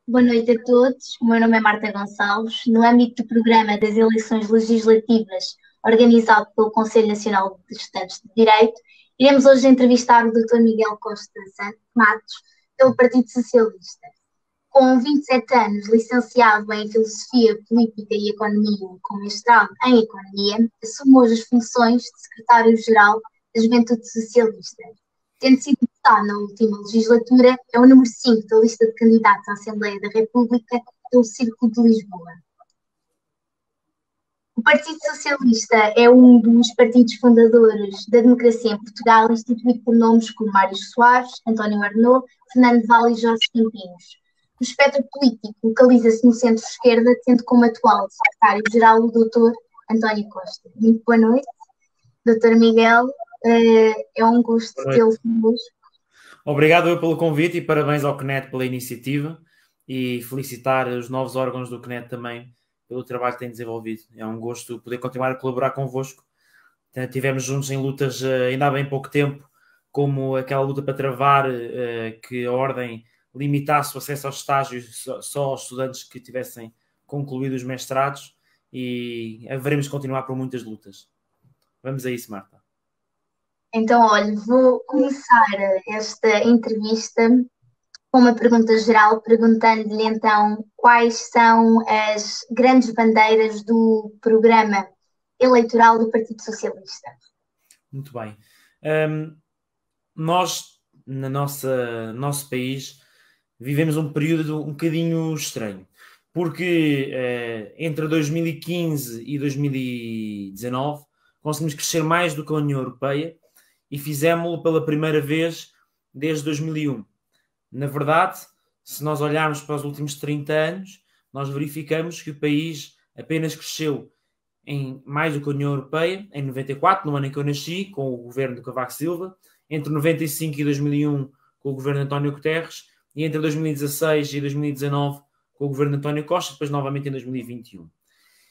Boa noite a todos. O meu nome é Marta Gonçalves. No âmbito do programa das eleições legislativas organizado pelo Conselho Nacional de Estudantes de Direito, iremos hoje entrevistar o Dr. Miguel Costa Matos, pelo Partido Socialista. Com 27 anos, licenciado em Filosofia, Política e Economia, com mestrado em Economia, assume hoje as funções de Secretário-Geral da Juventude Socialista. Tendo sido deputado na última legislatura, é o número 5 da lista de candidatos à Assembleia da República pelo Círculo de Lisboa. O Partido Socialista é um dos partidos fundadores da democracia em Portugal, instituído por nomes como Mário Soares, António Arnaud, Fernando Vale e Jorge Campinos. O espectro político localiza-se no centro-esquerda, tendo como atual secretário-geral o Dr. António Costa. Muito boa noite, Dr. Miguel. É um gosto Boa tê-lo noite. connosco. Obrigado eu pelo convite e parabéns ao CNET pela iniciativa e felicitar os novos órgãos do CNET também pelo trabalho que têm desenvolvido. É um gosto poder continuar a colaborar convosco. Tivemos juntos em lutas ainda há bem pouco tempo, como aquela luta para travar que a Ordem limitasse o acesso aos estágios só aos estudantes que tivessem concluído os mestrados, e haveremos de continuar por muitas lutas. Vamos a isso, Marta. Então, olha, vou começar esta entrevista com uma pergunta geral, perguntando-lhe então quais são as grandes bandeiras do programa eleitoral do Partido Socialista. Muito bem. Nós, no nosso país, vivemos um período um bocadinho estranho, porque entre 2015 e 2019 conseguimos crescer mais do que a União Europeia e fizemos-lo pela primeira vez desde 2001. Na verdade, se nós olharmos para os últimos 30 anos, nós verificamos que o país apenas cresceu em mais do que a União Europeia, em 94, no ano em que eu nasci, com o governo do Cavaco Silva, entre 95 e 2001, com o governo de António Guterres, e entre 2016 e 2019, com o governo de António Costa, depois novamente em 2021.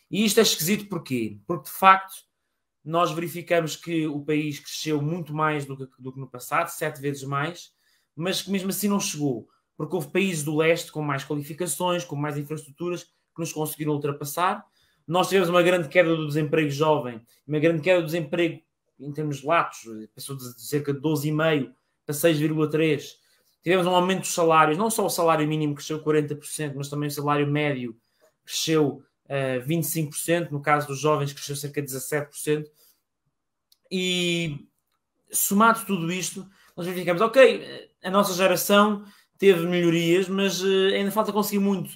E isto é esquisito porquê? Porque, de facto, nós verificamos que o país cresceu muito mais do que no passado, 7 vezes mais, mas que mesmo assim não chegou, porque houve países do leste com mais qualificações, com mais infraestruturas, que nos conseguiram ultrapassar. Nós tivemos uma grande queda do desemprego jovem, uma grande queda do desemprego em termos latos, passou de cerca de 12,5% para 6,3%. Tivemos um aumento dos salários, não só o salário mínimo cresceu 40%, mas também o salário médio cresceu 25%, no caso dos jovens cresceu cerca de 17%. E somado tudo isto, nós verificamos, ok, a nossa geração teve melhorias, mas ainda falta conseguir muito.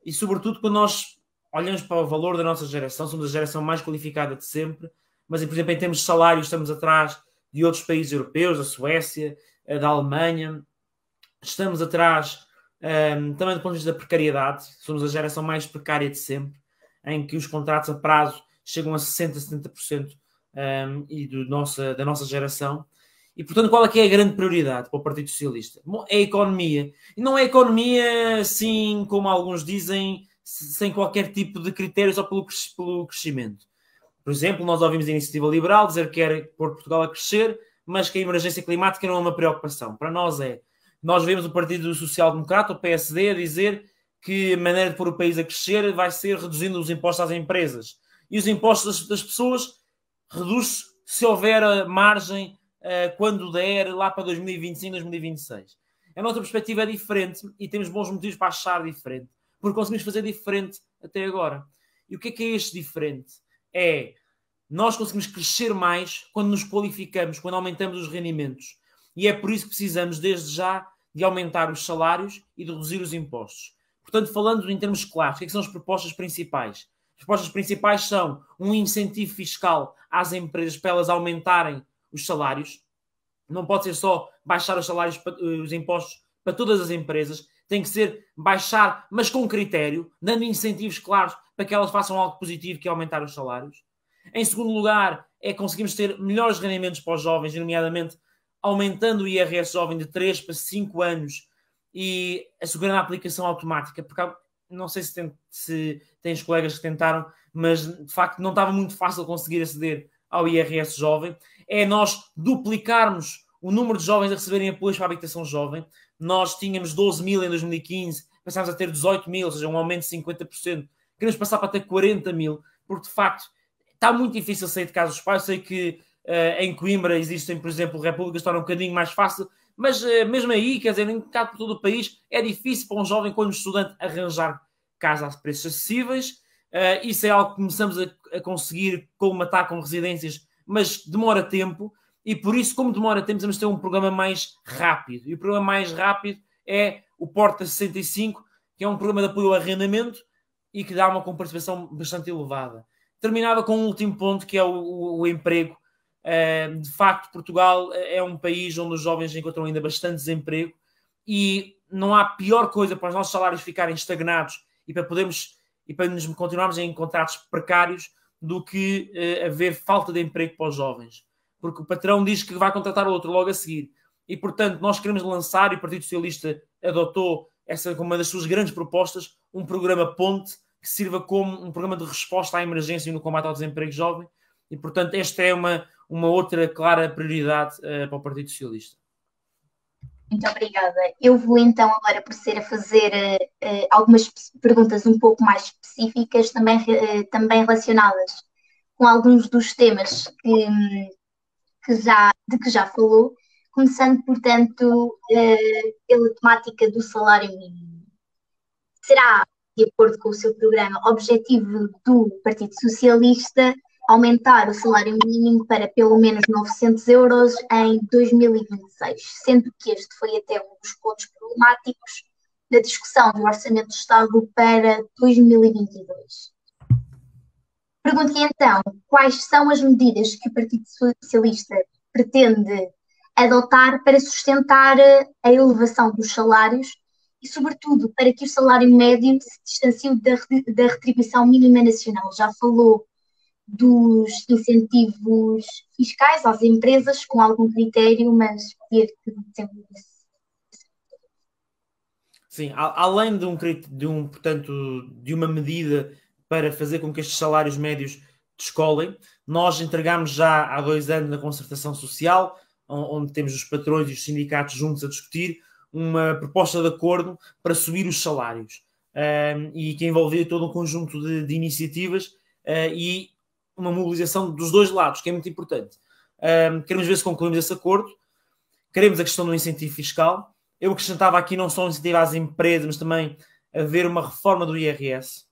E sobretudo quando nós olhamos para o valor da nossa geração, somos a geração mais qualificada de sempre, mas, por exemplo, em termos de salário, estamos atrás de outros países europeus, da Suécia, da Alemanha. Estamos atrás também do ponto de vista da precariedade. Somos a geração mais precária de sempre, em que os contratos a prazo chegam a 60%, 70% e da nossa geração. E, portanto, qual é que é a grande prioridade para o Partido Socialista? Bom, é a economia. E não é a economia, assim como alguns dizem, sem qualquer tipo de critério, só pelo crescimento. Por exemplo, nós ouvimos a Iniciativa Liberal dizer que quer pôr Portugal a crescer, mas que a emergência climática não é uma preocupação. Para nós é. Nós vemos o Partido Social Democrata, o PSD, a dizer que a maneira de pôr o país a crescer vai ser reduzindo os impostos às empresas. E os impostos das pessoas reduz se houver margem quando der, lá para 2025, 2026. A nossa perspectiva é diferente e temos bons motivos para achar diferente, porque conseguimos fazer diferente até agora. E o que é este diferente? É nós conseguimos crescer mais quando nos qualificamos, quando aumentamos os rendimentos. E é por isso que precisamos, desde já, de aumentar os salários e de reduzir os impostos. Portanto, falando em termos claros, o que são as propostas principais? As propostas principais são um incentivo fiscal às empresas para elas aumentarem os salários. Não pode ser só baixar os salários, os impostos para todas as empresas. Tem que ser baixar, mas com critério, dando incentivos claros para que elas façam algo positivo, que é aumentar os salários. Em segundo lugar, é conseguirmos ter melhores rendimentos para os jovens, nomeadamente aumentando o IRS jovem de 3 para 5 anos e assegurando a aplicação automática, porque não sei se tens colegas que tentaram, mas de facto não estava muito fácil conseguir aceder ao IRS jovem. É nós duplicarmos o número de jovens a receberem apoios para a habitação jovem. Nós tínhamos 12 mil em 2015, passámos a ter 18 mil, ou seja, um aumento de 50%. Queremos passar para ter 40 mil, porque de facto está muito difícil sair de casa dos pais. Eu sei que em Coimbra existem, por exemplo, repúblicas que tornam um bocadinho mais fácil, mas mesmo aí, quer dizer, em cada por todo o país, é difícil para um jovem, quando estudante, arranjar casa a preços acessíveis. Isso é algo que começamos a conseguir colmatar com residências, mas demora tempo, e por isso, como demora tempo, temos de ter um programa mais rápido. E o programa mais rápido é o Porta 65, que é um programa de apoio ao arrendamento e que dá uma comparticipação bastante elevada. Terminava com um último ponto, que é o emprego. De facto, Portugal é um país onde os jovens encontram ainda bastante desemprego, e não há pior coisa para os nossos salários ficarem estagnados e para nos continuarmos em contratos precários do que haver falta de emprego para os jovens. Porque o patrão diz que vai contratar outro logo a seguir. E, portanto, nós queremos lançar, e o Partido Socialista adotou essa como uma das suas grandes propostas, um programa ponte que sirva como um programa de resposta à emergência e no combate ao desemprego jovem. E, portanto, esta é uma outra clara prioridade para o Partido Socialista. Muito obrigada. Eu vou então agora proceder a fazer algumas perguntas um pouco mais específicas, também relacionadas com alguns dos temas de que já falou, começando, portanto, pela temática do salário mínimo. Será, de acordo com o seu programa, objetivo do Partido Socialista aumentar o salário mínimo para pelo menos 900 euros em 2026, sendo que este foi até um dos pontos problemáticos da discussão do Orçamento do Estado para 2022. Pergunto-lhe então, quais são as medidas que o Partido Socialista pretende adotar para sustentar a elevação dos salários e, sobretudo, para que o salário médio se distancie da retribuição mínima nacional. Já falou dos incentivos fiscais às empresas com algum critério, mas podia desenvolver-se. Sim, além portanto, de uma medida para fazer com que estes salários médios descolem, nós entregámos já há 2 anos na concertação social, onde temos os patrões e os sindicatos juntos a discutir, uma proposta de acordo para subir os salários, e que envolvia todo um conjunto de iniciativas e uma mobilização dos dois lados, que é muito importante. Queremos ver se concluímos esse acordo. Queremos a questão do incentivo fiscal. Eu acrescentava aqui não só um incentivo às empresas, mas também haver uma reforma do IRS.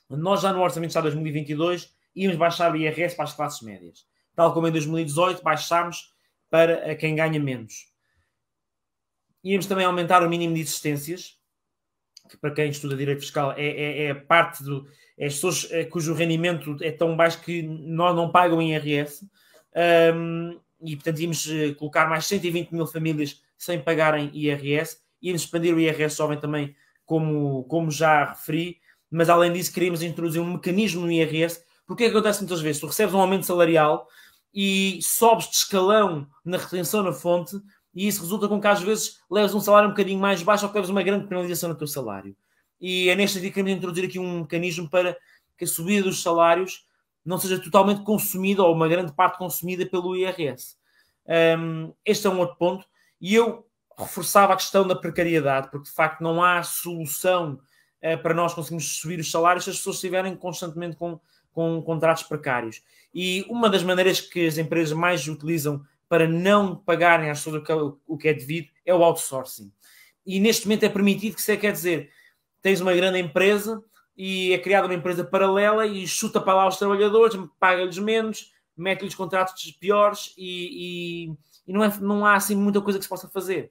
Nós já no Orçamento de Estado de 2022 íamos baixar o IRS para as classes médias. Tal como em 2018 baixámos para quem ganha menos. Íamos também aumentar o mínimo de existências, que para quem estuda Direito Fiscal é parte do... É as pessoas cujo rendimento é tão baixo que não pagam IRS. E, portanto, íamos colocar mais 120 mil famílias sem pagarem IRS. Íamos expandir o IRS jovem também, como já referi. Mas, além disso, queríamos introduzir um mecanismo no IRS. Porque é que acontece muitas vezes? Tu recebes um aumento salarial e sobes de escalão na retenção na fonte, e isso resulta com que, às vezes, leves um salário um bocadinho mais baixo ou que leves uma grande penalização no teu salário. E é neste sentido que queremos introduzir aqui um mecanismo para que a subida dos salários não seja totalmente consumida, ou uma grande parte consumida, pelo IRS. Este é um outro ponto. E eu reforçava a questão da precariedade, porque, de facto, não há solução para nós conseguirmos subir os salários se as pessoas estiverem constantemente com contratos precários. E uma das maneiras que as empresas mais utilizam para não pagarem às pessoas o que é devido é o outsourcing. E neste momento é permitido, que isso quer dizer, tens uma grande empresa e é criada uma empresa paralela e chuta para lá os trabalhadores, paga-lhes menos, mete-lhes contratos piores e não há assim muita coisa que se possa fazer.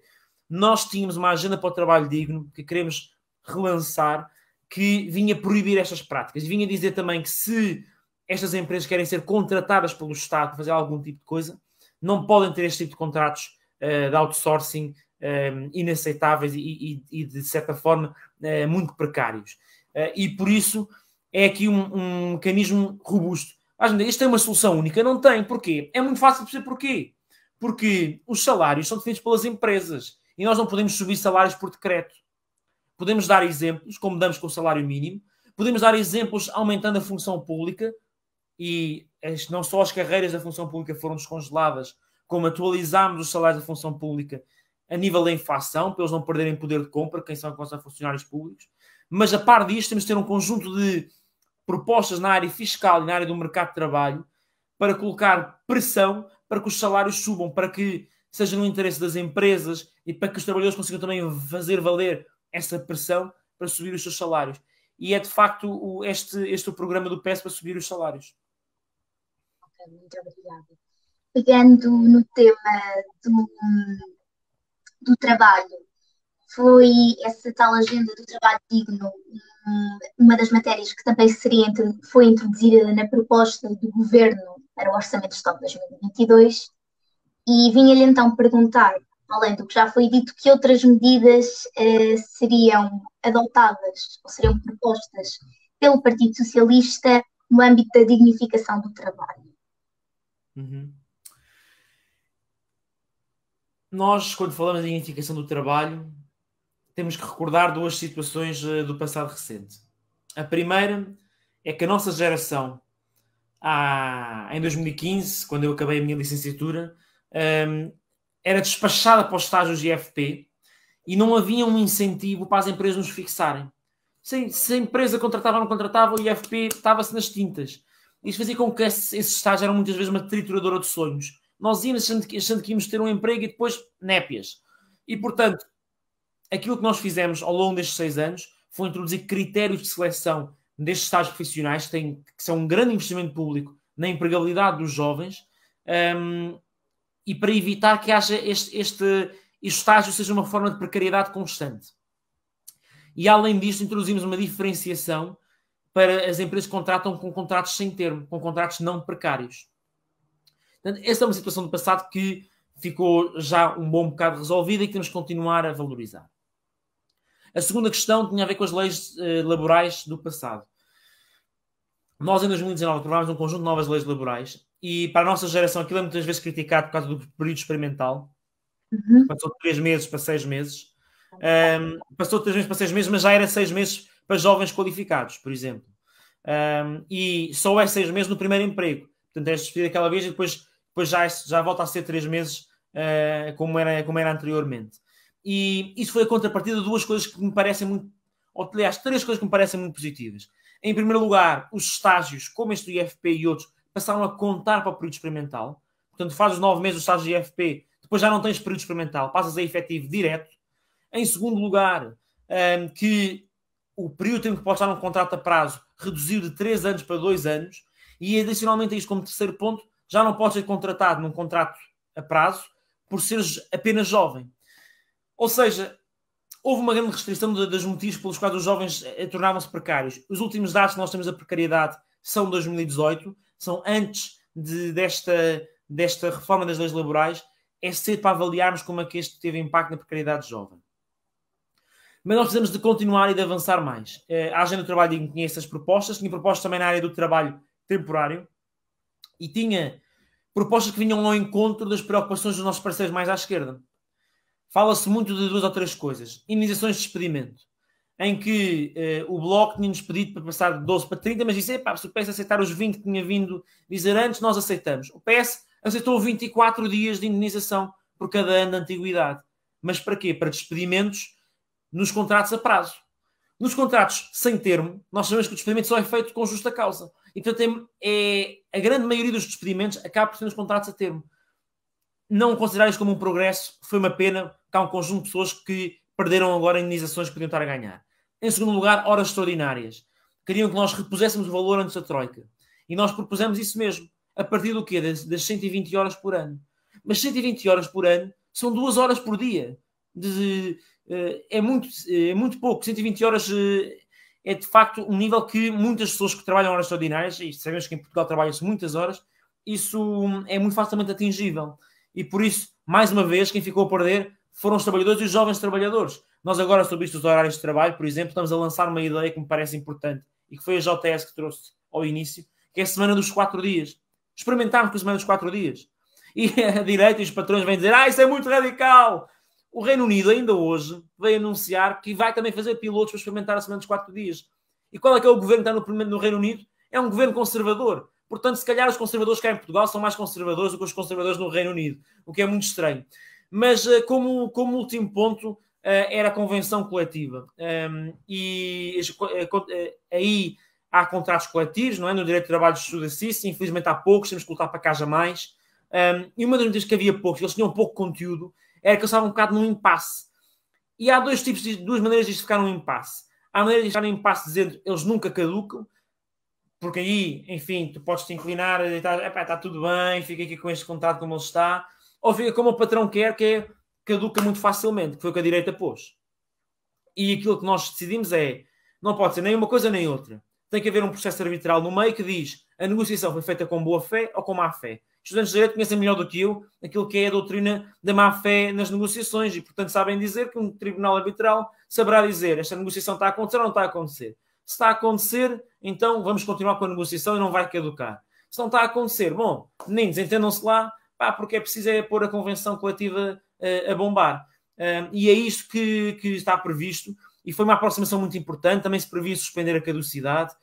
Nós tínhamos uma agenda para o trabalho digno que queremos relançar, que vinha proibir estas práticas. E vinha dizer também que se estas empresas querem ser contratadas pelo Estado para fazer algum tipo de coisa, não podem ter este tipo de contratos de outsourcing inaceitáveis e de certa forma, muito precários. E por isso é aqui um mecanismo robusto. Isto é uma solução única? Não tem. Porquê? É muito fácil de perceber porquê. Porque os salários são definidos pelas empresas e nós não podemos subir salários por decreto. Podemos dar exemplos, como damos com o salário mínimo. Podemos dar exemplos aumentando a função pública, e não só as carreiras da função pública foram descongeladas, como atualizámos os salários da função pública a nível da inflação, para eles não perderem poder de compra, quem são funcionários públicos. Mas, a par disto, temos de ter um conjunto de propostas na área fiscal e na área do mercado de trabalho para colocar pressão para que os salários subam, para que seja no interesse das empresas e para que os trabalhadores consigam também fazer valer essa pressão para subir os seus salários. E é, de facto, este o programa do PS para subir os salários. Ok, muito obrigada. Pegando no tema do trabalho, foi essa tal agenda do trabalho digno uma das matérias que também foi introduzida na proposta do Governo para o Orçamento de Estado de 2022 e vinha-lhe então perguntar, além do que já foi dito, que outras medidas seriam adotadas ou seriam propostas pelo Partido Socialista no âmbito da dignificação do trabalho. Nós, quando falamos de dignificação do trabalho, temos que recordar duas situações do passado recente. A primeira é que a nossa geração, em 2015, quando eu acabei a minha licenciatura, era despachada para os estágios de IFP e não havia um incentivo para as empresas nos fixarem. Se a empresa contratava ou não contratava, o IFP estava-se nas tintas. Isso fazia com que esses estágios eram muitas vezes uma trituradora de sonhos. Nós íamos achando que íamos ter um emprego e depois népias. E, portanto, aquilo que nós fizemos ao longo destes 6 anos foi introduzir critérios de seleção destes estágios profissionais que são um grande investimento público na empregabilidade dos jovens e para evitar que haja este estágio seja uma forma de precariedade constante. E, além disto, introduzimos uma diferenciação para as empresas que contratam com contratos sem termo, com contratos não precários. Portanto, esta é uma situação do passado que ficou já um bom bocado resolvida e que temos que continuar a valorizar. A segunda questão tinha a ver com as leis laborais do passado. Nós, em 2019, aprovámos um conjunto de novas leis laborais e, para a nossa geração, aquilo é muitas vezes criticado por causa do período experimental. Passou de 3 meses para 6 meses. Passou de 3 meses para 6 meses, mas já era 6 meses para jovens qualificados, por exemplo. E só é 6 meses no primeiro emprego. Portanto, é despedido aquela vez e depois já volta a ser 3 meses como era anteriormente. E isso foi a contrapartida de duas coisas que me parecem muito... Aliás, 3 coisas que me parecem muito positivas. Em primeiro lugar, os estágios, como este do IFP e outros, passaram a contar para o período experimental. Portanto, faz os 9 meses do estágio de IFP, depois já não tens período experimental, passas a efetivo direto. Em segundo lugar, que o período em que pode estar um contrato a prazo reduziu de 3 anos para 2 anos e, adicionalmente a isto, como terceiro ponto, já não podes ser contratado num contrato a prazo por seres apenas jovem. Ou seja, houve uma grande restrição dos motivos pelos quais os jovens tornavam-se precários. Os últimos dados que nós temos da precariedade são de 2018, são antes desta reforma das leis laborais. É cedo para avaliarmos como é que este teve impacto na precariedade jovem. Mas nós precisamos de continuar e de avançar mais. A Agenda do Trabalho tinha essas propostas, tinha propostas também na área do trabalho temporário e tinha propostas que vinham ao encontro das preocupações dos nossos parceiros mais à esquerda. Fala-se muito de 2 ou 3 coisas. Indenizações de despedimento, em que o Bloco tinha-nos pedido para passar de 12 para 30, mas disse, se o PS aceitar os 20 que tinha vindo dizer antes, nós aceitamos. O PS aceitou 24 dias de indenização por cada ano de antiguidade. Mas para quê? Para despedimentos nos contratos a prazo. Nos contratos sem termo, nós sabemos que o despedimento só é feito com justa causa. E, portanto, a grande maioria dos despedimentos acaba por ser nos contratos a termo. Não considerar isto como um progresso, foi uma pena, que há um conjunto de pessoas que perderam agora indenizações que podiam estar a ganhar. Em segundo lugar, horas extraordinárias. Queriam que nós repuséssemos o valor antes da Troika. E nós propusemos isso mesmo. A partir do quê? Das 120 horas por ano. Mas 120 horas por ano são 2 horas por dia. É muito pouco. 120 horas é, de facto, um nível que muitas pessoas que trabalham horas extraordinárias, e sabemos que em Portugal trabalham-se muitas horas, isso é muito facilmente atingível. E por isso, mais uma vez, quem ficou a perder foram os trabalhadores e os jovens trabalhadores. Nós agora, sobre isto dos horários de trabalho, por exemplo, estamos a lançar uma ideia que me parece importante e que foi a JTS que trouxe ao início, que é a semana dos 4 dias. Experimentarmos com a semana dos 4 dias. E a direita e os patrões vêm dizer, isso é muito radical. O Reino Unido, ainda hoje, veio anunciar que vai também fazer pilotos para experimentar a semana dos 4 dias. E qual é que é o governo que está no Reino Unido? É um governo conservador. Portanto, se calhar os conservadores cá em Portugal são mais conservadores do que os conservadores no Reino Unido, o que é muito estranho. Mas como último ponto era a convenção coletiva. Aí há contratos coletivos, não é? No direito de trabalho estuda-se isso, infelizmente há poucos, temos que lutar para que haja mais. E uma das medidas que havia poucos, eles tinham pouco conteúdo, era que eles estavam um bocado num impasse. E há duas maneiras de isto ficar num impasse. Há a maneira de ficar num impasse dizendo eles nunca caducam, porque aí, enfim, tu podes te inclinar e está tudo bem, fica aqui com este contrato como ele está, ou fica como o patrão quer, que é caduca muito facilmente, que foi o que a direita pôs. E aquilo que nós decidimos não pode ser nem uma coisa nem outra. Tem que haver um processo arbitral no meio que diz a negociação foi feita com boa fé ou com má fé. Os estudantes de direito conhecem melhor do que eu aquilo que é a doutrina da má fé nas negociações e, portanto, sabem dizer que um tribunal arbitral saberá dizer esta negociação está a acontecer ou não está a acontecer. Se está a acontecer, então vamos continuar com a negociação e não vai caducar. Se não está a acontecer, bom, meninos, entendam-se lá, porque é preciso pôr a convenção coletiva a bombar. E é isto que está previsto, e foi uma aproximação muito importante. Também se previa suspender a caducidade,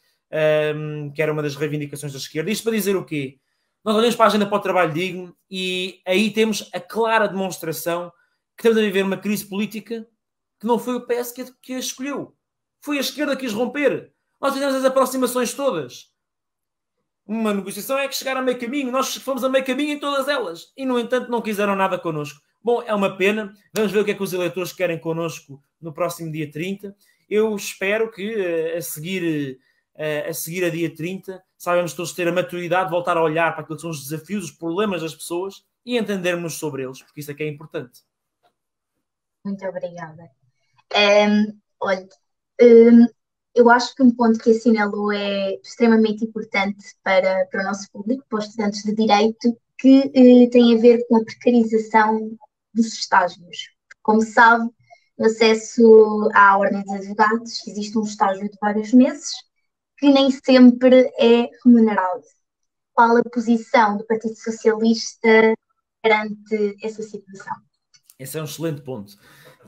que era uma das reivindicações da esquerda. Isto para dizer o quê? Nós olhamos para a agenda para o trabalho digno e aí temos a clara demonstração que estamos a viver uma crise política que não foi o PS que a escolheu. Foi a esquerda que quis romper. Nós fizemos as aproximações todas. Uma negociação é que chegar a meio caminho. Nós fomos a meio caminho em todas elas. E, no entanto, não quiseram nada connosco. Bom, é uma pena. Vamos ver o que é que os eleitores querem connosco no próximo dia 30. Eu espero que, a seguir a dia 30, saibamos todos ter a maturidade de voltar a olhar para aquilo que são os desafios, os problemas das pessoas e entendermos sobre eles, porque isso é que é importante. Muito obrigada. Olha, eu acho que um ponto que assinalou é extremamente importante para o nosso público, para os estudantes de Direito, que tem a ver com a precarização dos estágios. Como sabe, no acesso à Ordem dos Advogados existe um estágio de vários meses que nem sempre é remunerado. Qual a posição do Partido Socialista perante essa situação? Esse é um excelente ponto,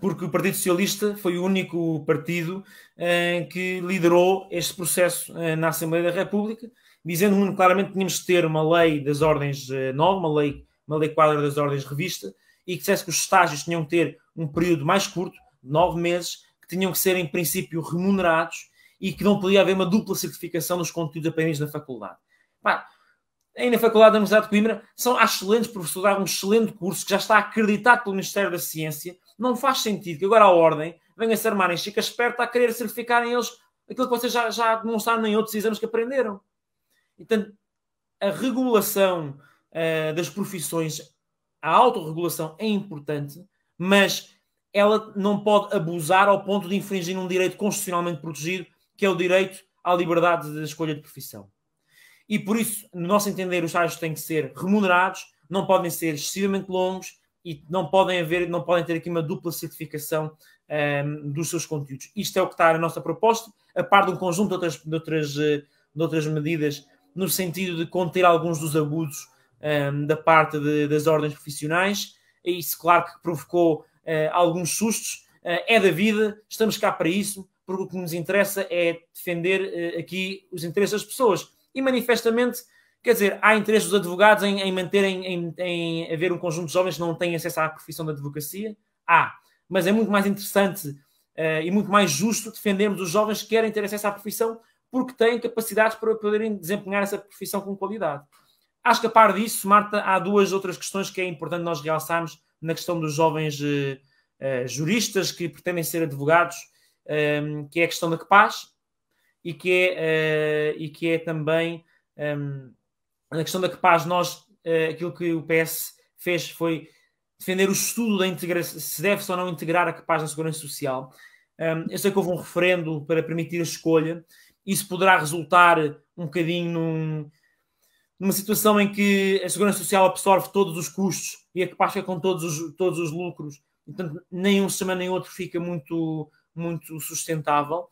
porque o Partido Socialista foi o único partido que liderou este processo na Assembleia da República, dizendo muito claramente que tínhamos que ter uma lei das ordens nova, uma lei quadra das ordens revista, e que dissesse que os estágios tinham que ter um período mais curto, 9 meses, que tinham que ser, em princípio, remunerados e que não podia haver uma dupla certificação dos conteúdos aprendidos na faculdade. Aí na Faculdade da Universidade de Coimbra são excelentes professores, dão um excelente curso que já está acreditado pelo Ministério da Ciência. Não faz sentido que agora a Ordem venha se armar em chica esperta a querer certificarem eles aquilo que vocês já demonstraram em outros exames que aprenderam. Portanto, a regulação das profissões, a autorregulação é importante, mas ela não pode abusar ao ponto de infringir um direito constitucionalmente protegido, que é o direito à liberdade de escolha de profissão. E por isso, no nosso entender, os estágios têm que ser remunerados, não podem ser excessivamente longos e não podem ter aqui uma dupla certificação dos seus conteúdos. Isto é o que está na nossa proposta, a par de um conjunto de outras medidas, no sentido de conter alguns dos abusos da parte das ordens profissionais. E isso, claro, que provocou alguns sustos. É da vida, estamos cá para isso, porque o que nos interessa é defender aqui os interesses das pessoas. E manifestamente, quer dizer, há interesse dos advogados em haver um conjunto de jovens que não têm acesso à profissão da advocacia? Mas é muito mais interessante e muito mais justo defendermos os jovens que querem ter acesso à profissão porque têm capacidades para poderem desempenhar essa profissão com qualidade. Acho que a par disso, Marta, há duas outras questões que é importante nós realçarmos na questão dos jovens juristas que pretendem ser advogados, que é a questão da CPAS e que é também na questão da CPAS. Aquilo que o PS fez foi defender o estudo da integração, se deve ou não integrar a CPAS na Segurança Social. Eu sei que houve um referendo para permitir a escolha. Isso poderá resultar um bocadinho numa situação em que a Segurança Social absorve todos os custos e a CPAS fica com todos os lucros. Portanto, nem um sistema nem outro fica muito, muito sustentável.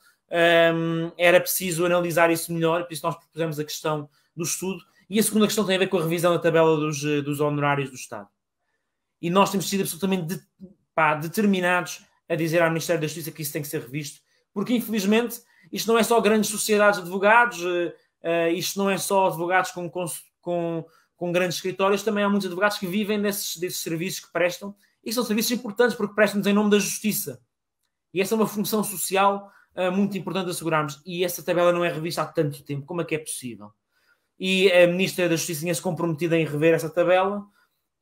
Era preciso analisar isso melhor, por isso nós propusemos a questão do estudo. E a segunda questão tem a ver com a revisão da tabela dos honorários do Estado. E nós temos sido absolutamente determinados a dizer ao Ministério da Justiça que isso tem que ser revisto, porque infelizmente isto não é só grandes sociedades de advogados, isto não é só advogados com grandes escritórios, também há muitos advogados que vivem desses serviços que prestam E são serviços importantes porque prestam-nos em nome da justiça. E essa é uma função social muito importante de assegurarmos. E essa tabela não é revista há tanto tempo. Como é que é possível? E a Ministra da Justiça tinha-se comprometido em rever essa tabela.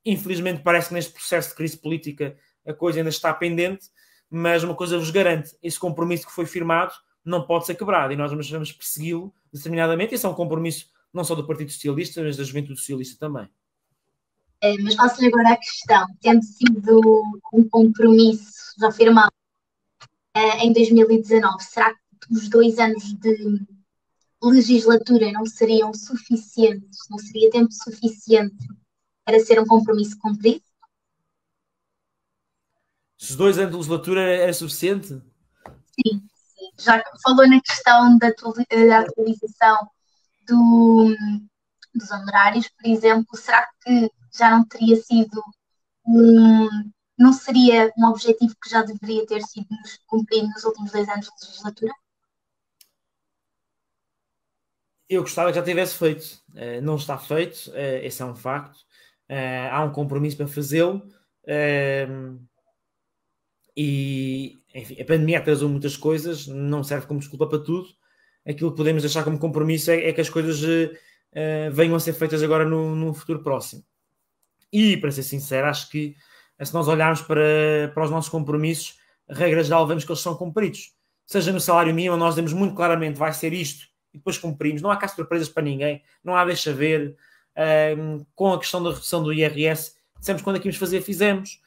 Infelizmente, parece que neste processo de crise política a coisa ainda está pendente, mas uma coisa vos garante, esse compromisso que foi firmado não pode ser quebrado e nós vamos persegui-lo determinadamente. Esse é um compromisso não só do Partido Socialista, mas da Juventude Socialista também. Mas faço-lhe agora a questão, tendo sido um compromisso já firmado em 2019, será que os 2 anos de legislatura não seriam suficientes, não seria tempo suficiente para ser um compromisso cumprido? Se 2 anos de legislatura era suficiente? Sim, sim. Já falou na questão da atualização dos honorários, por exemplo, será que já não teria sido não seria um objetivo que já deveria ter sido cumprido nos últimos 2 anos de legislatura? Eu gostava que já tivesse feito. Não está feito, esse é um facto. Há um compromisso para fazê-lo. E, enfim, a pandemia atrasou muitas coisas, não serve como desculpa para tudo. Aquilo que podemos deixar como compromisso é que as coisas venham a ser feitas agora no futuro próximo. E, para ser sincero, acho que se nós olharmos para os nossos compromissos, a regra geral vemos que eles são cumpridos. Seja no salário mínimo, nós demos muito claramente, vai ser isto, e depois cumprimos. Não há cá surpresas para ninguém, não há deixa ver. Com a questão da redução do IRS, dissemos quando é que íamos fazer, fizemos.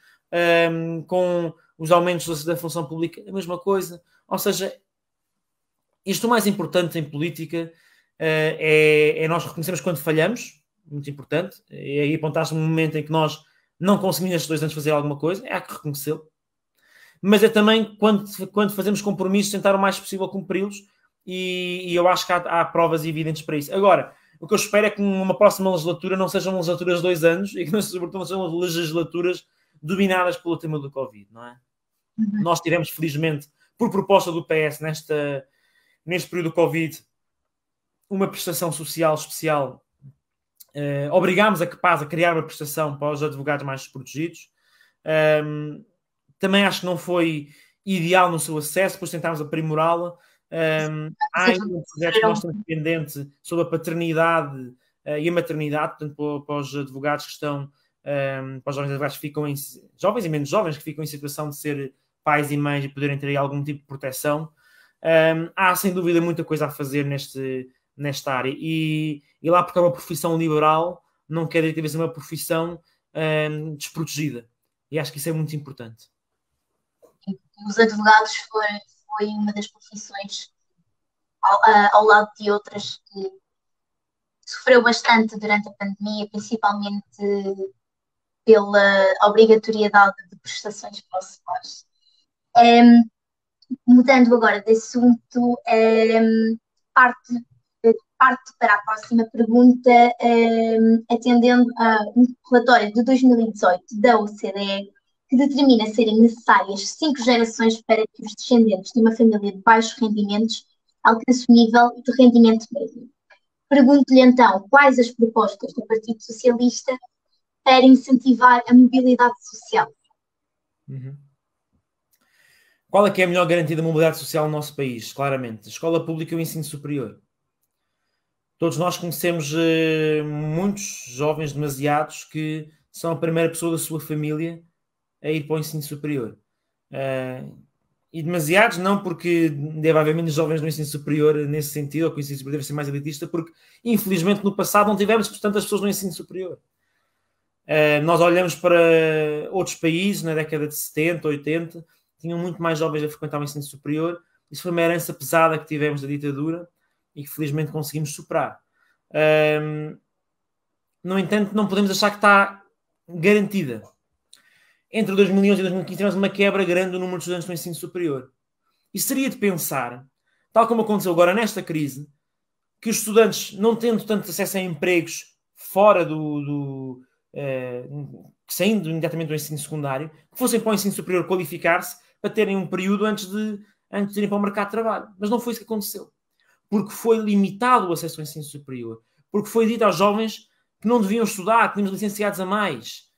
Com os aumentos da função pública, a mesma coisa. Ou seja, isto o mais importante em política é nós reconhecermos quando falhamos, muito importante, e aí apontar-se um momento em que nós não conseguimos nestes 2 anos fazer alguma coisa, há que reconhecê-lo. Mas é também quando fazemos compromissos, tentar o mais possível cumpri-los, e eu acho que há provas evidentes para isso. Agora, o que eu espero é que numa próxima legislatura não sejam legislaturas de 2 anos e que, sobretudo, não sejam legislaturas dominadas pelo tema do Covid, não é? Uhum. Nós tivemos, felizmente, por proposta do PS, neste período do Covid, uma prestação social especial. Obrigámos a CEPAS a criar uma prestação para os advogados mais desprotegidos. Também acho que não foi ideal no seu acesso, depois tentámos aprimorá-la. Há ainda um projeto que nós temos pendente sobre a paternidade e a maternidade, portanto, para os advogados que estão, para os jovens advogados que ficam jovens e menos jovens que ficam em situação de ser pais e mães e poderem ter algum tipo de proteção. Há sem dúvida muita coisa a fazer nesta área e lá porque é uma profissão liberal não quer dizer que deve ser uma profissão desprotegida, e acho que isso é muito importante. Os advogados foi uma das profissões ao lado de outras que sofreu bastante durante a pandemia, principalmente pela obrigatoriedade de prestações para os SPAs. Mudando agora de assunto, parte para a próxima pergunta, atendendo a um relatório de 2018 da OCDE, que determina serem necessárias 5 gerações para que os descendentes de uma família de baixos rendimentos alcancem o nível de rendimento médio. Pergunto-lhe então, quais as propostas do Partido Socialista para incentivar a mobilidade social? Uhum. Qual é que é a melhor garantia da mobilidade social no nosso país? Claramente, a escola pública e o ensino superior. Todos nós conhecemos muitos jovens demasiados que são a primeira pessoa da sua família a ir para o ensino superior. E demasiados não porque deve haver menos jovens no ensino superior nesse sentido, ou que o ensino superior deve ser mais elitista, porque infelizmente no passado não tivemos tantas pessoas no ensino superior. Nós olhamos para outros países na década de 70, 80, tinham muito mais jovens a frequentar o ensino superior. Isso foi uma herança pesada que tivemos da ditadura e que felizmente conseguimos superar. No entanto, não podemos achar que está garantida. Entre 2011 e 2015 tivemos uma quebra grande do número de estudantes no ensino superior. E seria de pensar, tal como aconteceu agora nesta crise, que os estudantes, não tendo tanto acesso a empregos fora saindo imediatamente do ensino secundário, que fossem para o ensino superior qualificar-se para terem um período antes de irem para o mercado de trabalho. Mas não foi isso que aconteceu. Porque foi limitado o acesso ao ensino superior. Porque foi dito aos jovens que não deviam estudar, que tínhamos licenciados a mais.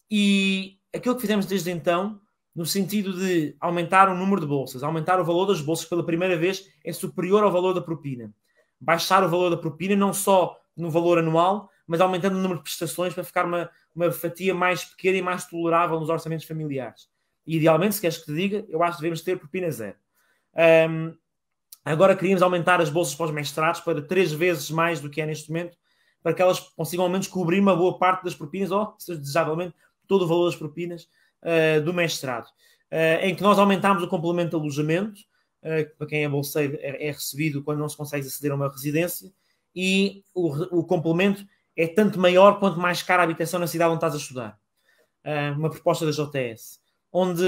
E aquilo que fizemos desde então, no sentido de aumentar o número de bolsas, aumentar o valor das bolsas pela primeira vez, é superior ao valor da propina. Baixar o valor da propina, não só no valor anual, mas aumentando o número de prestações para ficar uma fatia mais pequena e mais tolerável nos orçamentos familiares. E, idealmente, se queres que te diga, eu acho que devemos ter propina zero. Agora queríamos aumentar as bolsas para os mestrados para 3 vezes mais do que é neste momento, para que elas consigam ao menos cobrir uma boa parte das propinas, ou, se desejavelmente, todo o valor das propinas do mestrado. Em que nós aumentámos o complemento de alojamento, para quem é bolseiro é recebido quando não se consegue aceder a uma residência, e o complemento é tanto maior quanto mais cara a habitação na cidade onde estás a estudar. Uma proposta da JS, onde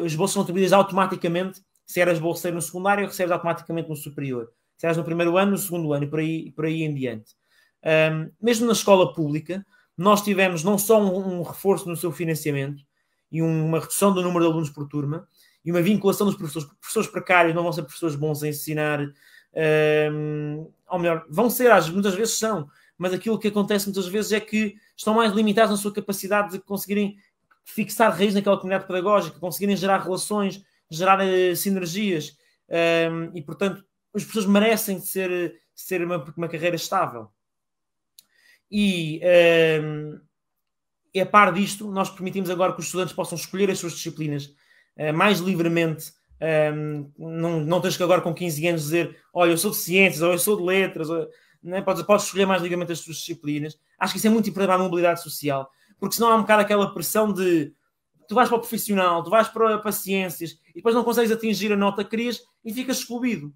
os bolsos são atribuídos automaticamente. Se eras bolseiro no secundário, recebes automaticamente no superior. Se eras no primeiro ano, no segundo ano, e por aí em diante. Mesmo na escola pública, nós tivemos não só um reforço no seu financiamento e uma redução do número de alunos por turma e uma vinculação dos professores. Professores precários não vão ser professores bons a ensinar, ou melhor, vão ser, muitas vezes são, mas aquilo que acontece muitas vezes é que estão mais limitados na sua capacidade de conseguirem fixar raiz naquela comunidade pedagógica, conseguirem gerar relações, gerar sinergias, e portanto as pessoas merecem ser uma carreira estável. E a par disto, nós permitimos agora que os estudantes possam escolher as suas disciplinas mais livremente. Não tens que agora com 15 anos dizer, olha, eu sou de ciências, ou eu sou de letras, né? Podes escolher mais livremente as suas disciplinas. Acho que isso é muito importante para a mobilidade social, porque senão há um bocado aquela pressão de tu vais para o profissional, tu vais para ciências e depois não consegues atingir a nota que querias e ficas excluído.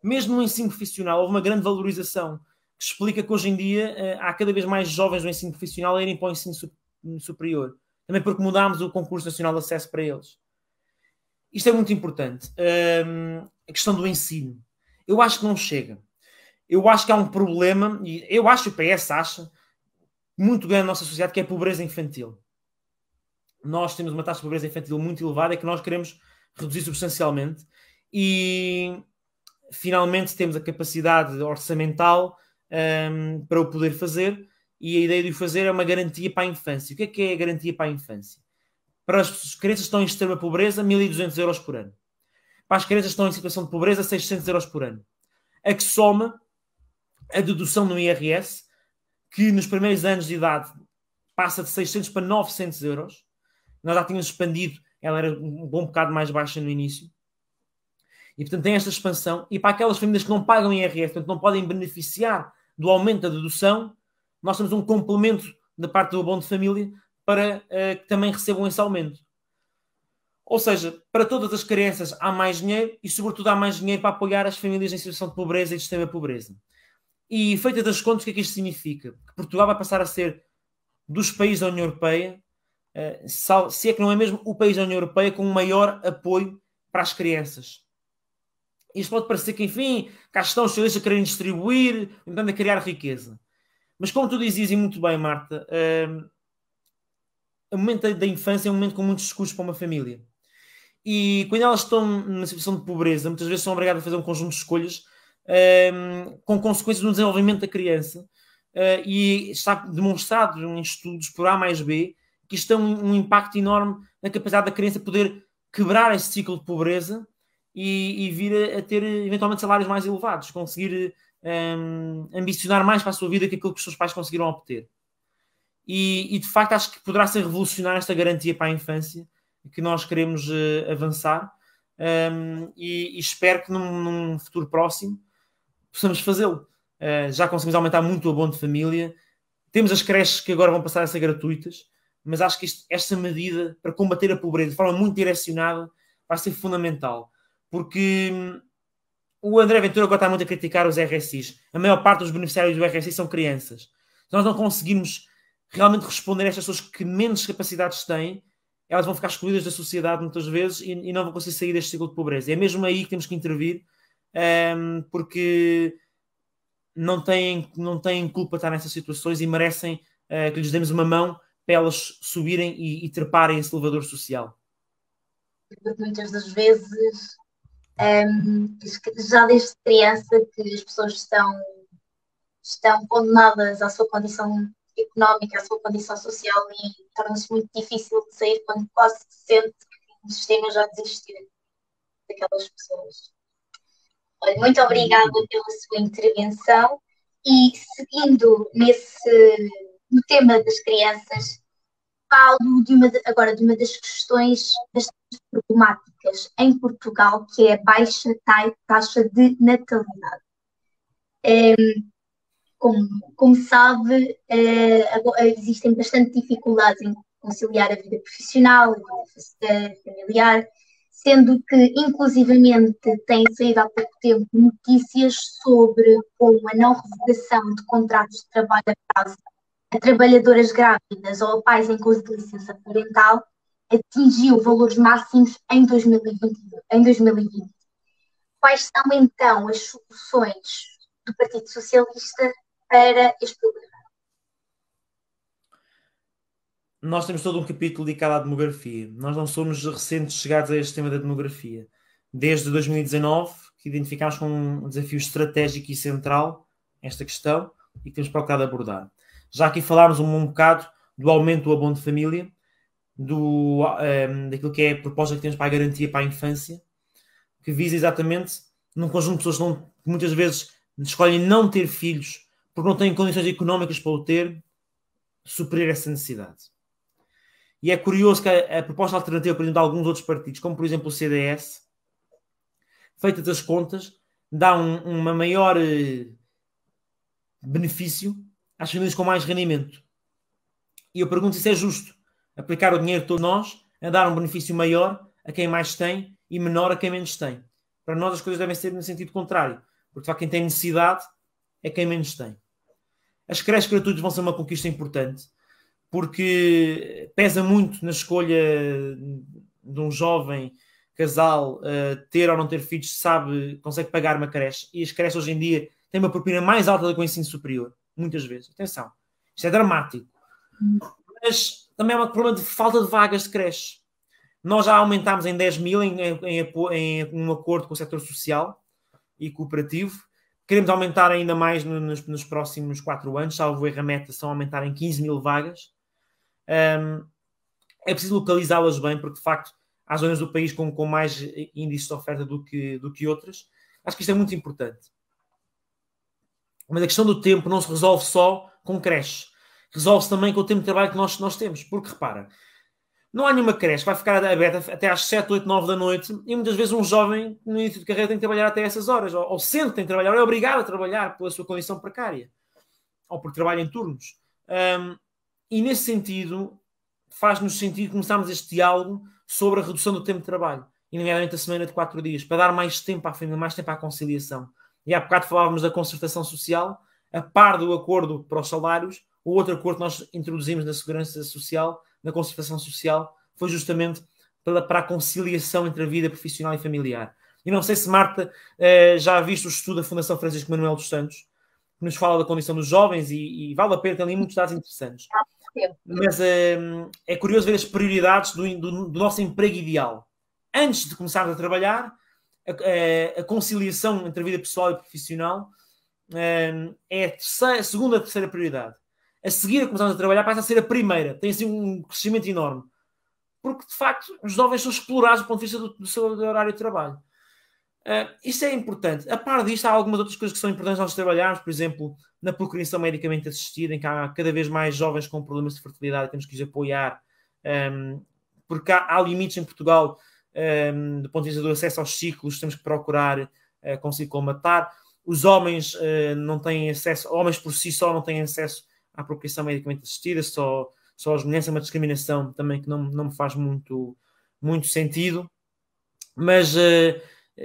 Mesmo no ensino profissional houve uma grande valorização que explica que hoje em dia há cada vez mais jovens no ensino profissional a irem para o ensino superior. Também porque mudámos o concurso nacional de acesso para eles. Isto é muito importante. A questão do ensino. Eu acho que não chega. Eu acho que há um problema, e eu acho, o PS acha, muito grande na nossa sociedade, que é a pobreza infantil. Nós temos uma taxa de pobreza infantil muito elevada e que nós queremos reduzir substancialmente. E finalmente temos a capacidade orçamental para o poder fazer, e a ideia de o fazer é uma garantia para a infância. O que é a garantia para a infância? Para as crianças que estão em extrema pobreza, 1.200 euros por ano. Para as crianças que estão em situação de pobreza, 600 euros por ano. A que soma a dedução no IRS, que nos primeiros anos de idade passa de 600 para 900 euros. Nós já tínhamos expandido, ela era um bom bocado mais baixa no início. E, portanto, tem esta expansão. E para aquelas famílias que não pagam IRS, portanto, não podem beneficiar do aumento da dedução, nós temos um complemento da parte do abono de família para que também recebam esse aumento. Ou seja, para todas as crianças há mais dinheiro e, sobretudo, há mais dinheiro para apoiar as famílias em situação de pobreza e de extrema pobreza. E, feita das contas, o que é que isto significa? Que Portugal vai passar a ser dos países da União Europeia, se é que não é mesmo o país da União Europeia com o maior apoio para as crianças. Isto pode parecer que, enfim, cá estão os socialistas a quererem distribuir, tentando criar riqueza. Mas como tu dizias e muito bem, Marta, o momento da infância é um momento com muitos custos para uma família. E quando elas estão numa situação de pobreza, muitas vezes são obrigadas a fazer um conjunto de escolhas com consequências no desenvolvimento da criança. E está demonstrado em estudos por A mais B que isto tem um impacto enorme na capacidade da criança poder quebrar esse ciclo de pobreza e vir a ter eventualmente salários mais elevados, conseguir ambicionar mais para a sua vida que aquilo que os seus pais conseguiram obter. E de facto acho que poderá ser revolucionária esta garantia para a infância que nós queremos avançar, e espero que num futuro próximo possamos fazê-lo. Já conseguimos aumentar muito o abono de família, temos as creches que agora vão passar a ser gratuitas, mas acho que esta medida para combater a pobreza de forma muito direcionada vai ser fundamental, porque o André Ventura agora está muito a criticar os RSIs. A maior parte dos beneficiários do RSI são crianças. Se nós não conseguirmos realmente responder a estas pessoas que menos capacidades têm, elas vão ficar excluídas da sociedade muitas vezes e não vão conseguir sair deste ciclo de pobreza. É mesmo aí que temos que intervir, porque não têm culpa de estar nessas situações e merecem que lhes demos uma mão para elas subirem e treparem esse elevador social. Porque muitas das vezes, já desde criança, que as pessoas estão condenadas à sua condição económica, a sua condição social e torna-se muito difícil de sair quando quase se sente que o sistema já desistiu daquelas pessoas. Olha, muito obrigada pela sua intervenção e seguindo no tema das crianças, falo agora de uma das questões bastante problemáticas em Portugal, que é a baixa taxa de natalidade. Como sabe, existem bastante dificuldades em conciliar a vida profissional, a vida familiar, sendo que, inclusivamente, têm saído há pouco tempo notícias sobre como a não revogação de contratos de trabalho a prazo a trabalhadoras grávidas ou a pais em curso de licença parental atingiu valores máximos em 2020. Quais são, então, as soluções do Partido Socialista para este problema? Nós temos todo um capítulo dedicado à demografia. Nós não somos recentes chegados a este tema da demografia. Desde 2019, que identificámos como um desafio estratégico e central esta questão e que temos procurado abordar. Já aqui falámos um bocado do aumento do abono de família, daquilo que é a proposta que temos para a garantia para a infância, que visa exatamente num conjunto de pessoas que muitas vezes escolhem não ter filhos porque não têm condições económicas para o ter, suprir essa necessidade. E é curioso que a proposta alternativa, por exemplo, de alguns outros partidos, como por exemplo o CDS, feitas as contas, dá uma maior benefício às famílias com mais rendimento. E eu pergunto se é justo aplicar o dinheiro de todos nós a dar um benefício maior a quem mais tem e menor a quem menos tem. Para nós as coisas devem ser no sentido contrário, porque de facto quem tem necessidade é quem menos tem. As creches gratuitas vão ser uma conquista importante, porque pesa muito na escolha de um jovem casal ter ou não ter filhos, consegue pagar uma creche. E as creches hoje em dia têm uma propina mais alta do que o ensino superior, muitas vezes. Atenção, isto é dramático. Mas também é um problema de falta de vagas de creche. Nós já aumentámos em 10 mil em um acordo com o setor social e cooperativo. Queremos aumentar ainda mais nos próximos 4 anos, salvo erro, a meta são aumentar em 15 mil vagas. É preciso localizá-las bem, porque de facto há zonas do país com mais índices de oferta do que outras. Acho que isto é muito importante. Mas a questão do tempo não se resolve só com creche. Resolve-se também com o tempo de trabalho que nós temos. Porque, repara, não há nenhuma creche que vai ficar aberta até às 7, 8, 9 da noite e muitas vezes um jovem no início de carreira tem que trabalhar até essas horas. Ou sente que tem que trabalhar, ou é obrigado a trabalhar pela sua condição precária. Ou porque trabalha em turnos. E nesse sentido, faz-nos sentido começarmos este diálogo sobre a redução do tempo de trabalho. E nomeadamente a semana de 4 dias. Para dar mais tempo à família, mais tempo à conciliação. E há bocado falávamos da concertação social, a par do acordo para os salários, o outro acordo que nós introduzimos na segurança social, na concertação social, foi justamente para a conciliação entre a vida profissional e familiar. E não sei se Marta já viste o estudo da Fundação Francisco Manuel dos Santos, que nos fala da condição dos jovens e vale a pena, tem ali muitos dados interessantes. Mas é curioso ver as prioridades do nosso emprego ideal. Antes de começarmos a trabalhar, a conciliação entre a vida pessoal e profissional é a segunda, a terceira prioridade. A seguir a começarmos a trabalhar passa a ser a primeira. Tem assim um crescimento enorme. Porque, de facto, os jovens são explorados do ponto de vista do seu horário de trabalho. Isto é importante. A par disto, há algumas outras coisas que são importantes nós trabalharmos, por exemplo, na procriação medicamente assistida, em que há cada vez mais jovens com problemas de fertilidade e temos que os apoiar, porque há limites em Portugal do ponto de vista do acesso aos ciclos, temos que procurar conseguir colmatar. Os homens não têm acesso, homens por si só não têm acesso à procriação medicamente assistida, só as mulheres. É uma discriminação também que não me faz muito sentido, mas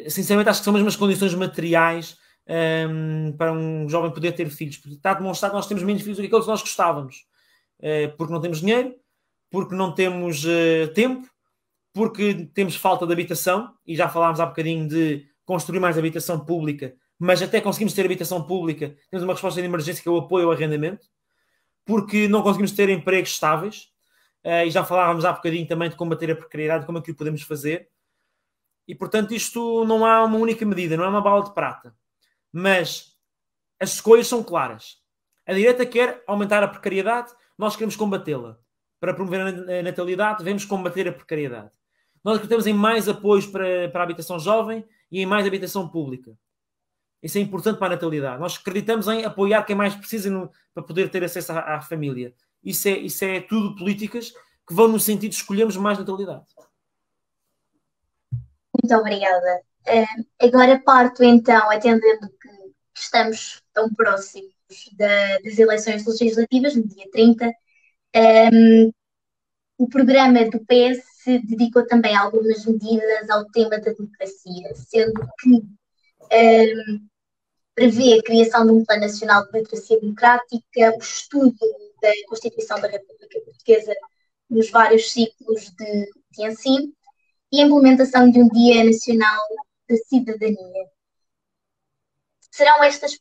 sinceramente acho que são mesmo as condições materiais para um jovem poder ter filhos, porque está demonstrado que nós temos menos filhos do que aqueles que nós gostávamos, porque não temos dinheiro, porque não temos tempo, porque temos falta de habitação, e já falámos há bocadinho de construir mais habitação pública, mas até conseguimos ter habitação pública, temos uma resposta de emergência que é o apoio ao arrendamento, porque não conseguimos ter empregos estáveis, e já falávamos há bocadinho também de combater a precariedade, como é que o podemos fazer. E, portanto, isto não há uma única medida, não é uma bala de prata. Mas as escolhas são claras. A direita quer aumentar a precariedade, nós queremos combatê-la. Para promover a natalidade, devemos combater a precariedade. Nós acreditamos em mais apoios para a habitação jovem e em mais habitação pública. Isso é importante para a natalidade. Nós acreditamos em apoiar quem mais precisa para poder ter acesso à família. Isso é tudo políticas que vão no sentido de escolhermos mais natalidade. Muito obrigada. Agora parto então, atendendo que estamos tão próximos das eleições legislativas, no dia 30, o programa do PS se dedicou também a algumas medidas ao tema da democracia, sendo que prevê a criação de um Plano Nacional de Democracia Democrática, o estudo da Constituição da República Portuguesa nos vários ciclos de ensino e a implementação de um Dia Nacional da Cidadania. Serão estas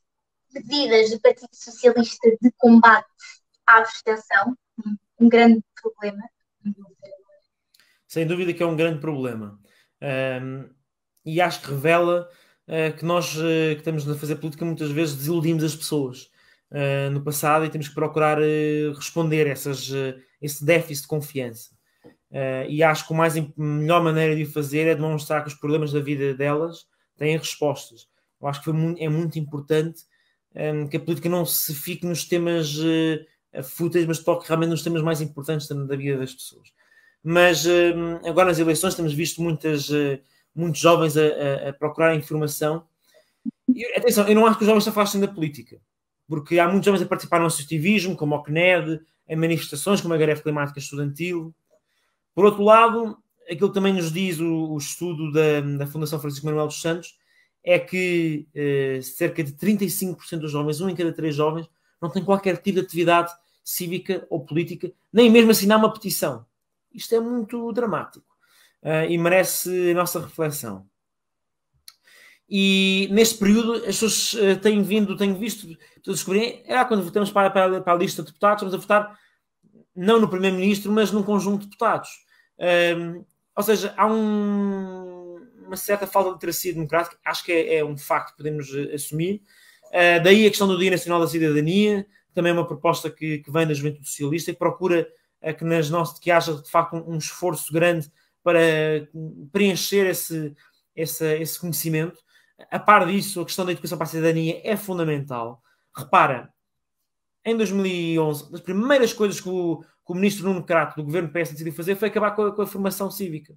medidas do Partido Socialista de combate à abstenção um grande problema? Sem dúvida que é um grande problema. E acho que revela que nós que estamos a fazer política muitas vezes desiludimos as pessoas no passado e temos que procurar responder esse déficit de confiança. E acho que a melhor maneira de o fazer é demonstrar que os problemas da vida delas têm respostas. Eu acho que é muito importante que a política não se fique nos temas fúteis, mas toque realmente nos temas mais importantes da vida das pessoas. Mas agora nas eleições temos visto muitos jovens a procurar informação. E, atenção, eu não acho que os jovens se afastem da política, porque há muitos jovens a participar no associativismo, como o CNED, em manifestações como a greve climática estudantil. Por outro lado, aquilo que também nos diz o estudo da Fundação Francisco Manuel dos Santos é que cerca de 35% dos jovens, 1 em cada 3 jovens, não tem qualquer tipo de atividade cívica ou política, nem mesmo assinar uma petição. Isto é muito dramático e merece a nossa reflexão. E neste período as pessoas tenho visto descobrirem, quando votamos para a lista de deputados, vamos a votar não no primeiro-ministro, mas num conjunto de deputados. Ou seja, há uma certa falta de literacia democrática, acho que é um facto que podemos assumir. Daí a questão do Dia Nacional da Cidadania, também é uma proposta que vem da Juventude Socialista, que procura que haja de facto um esforço grande para preencher esse conhecimento. A par disso, a questão da educação para a cidadania é fundamental. Repara, em 2011, das primeiras coisas que o ministro Nuno Crato, do governo PS, decidiu fazer foi acabar com a formação cívica.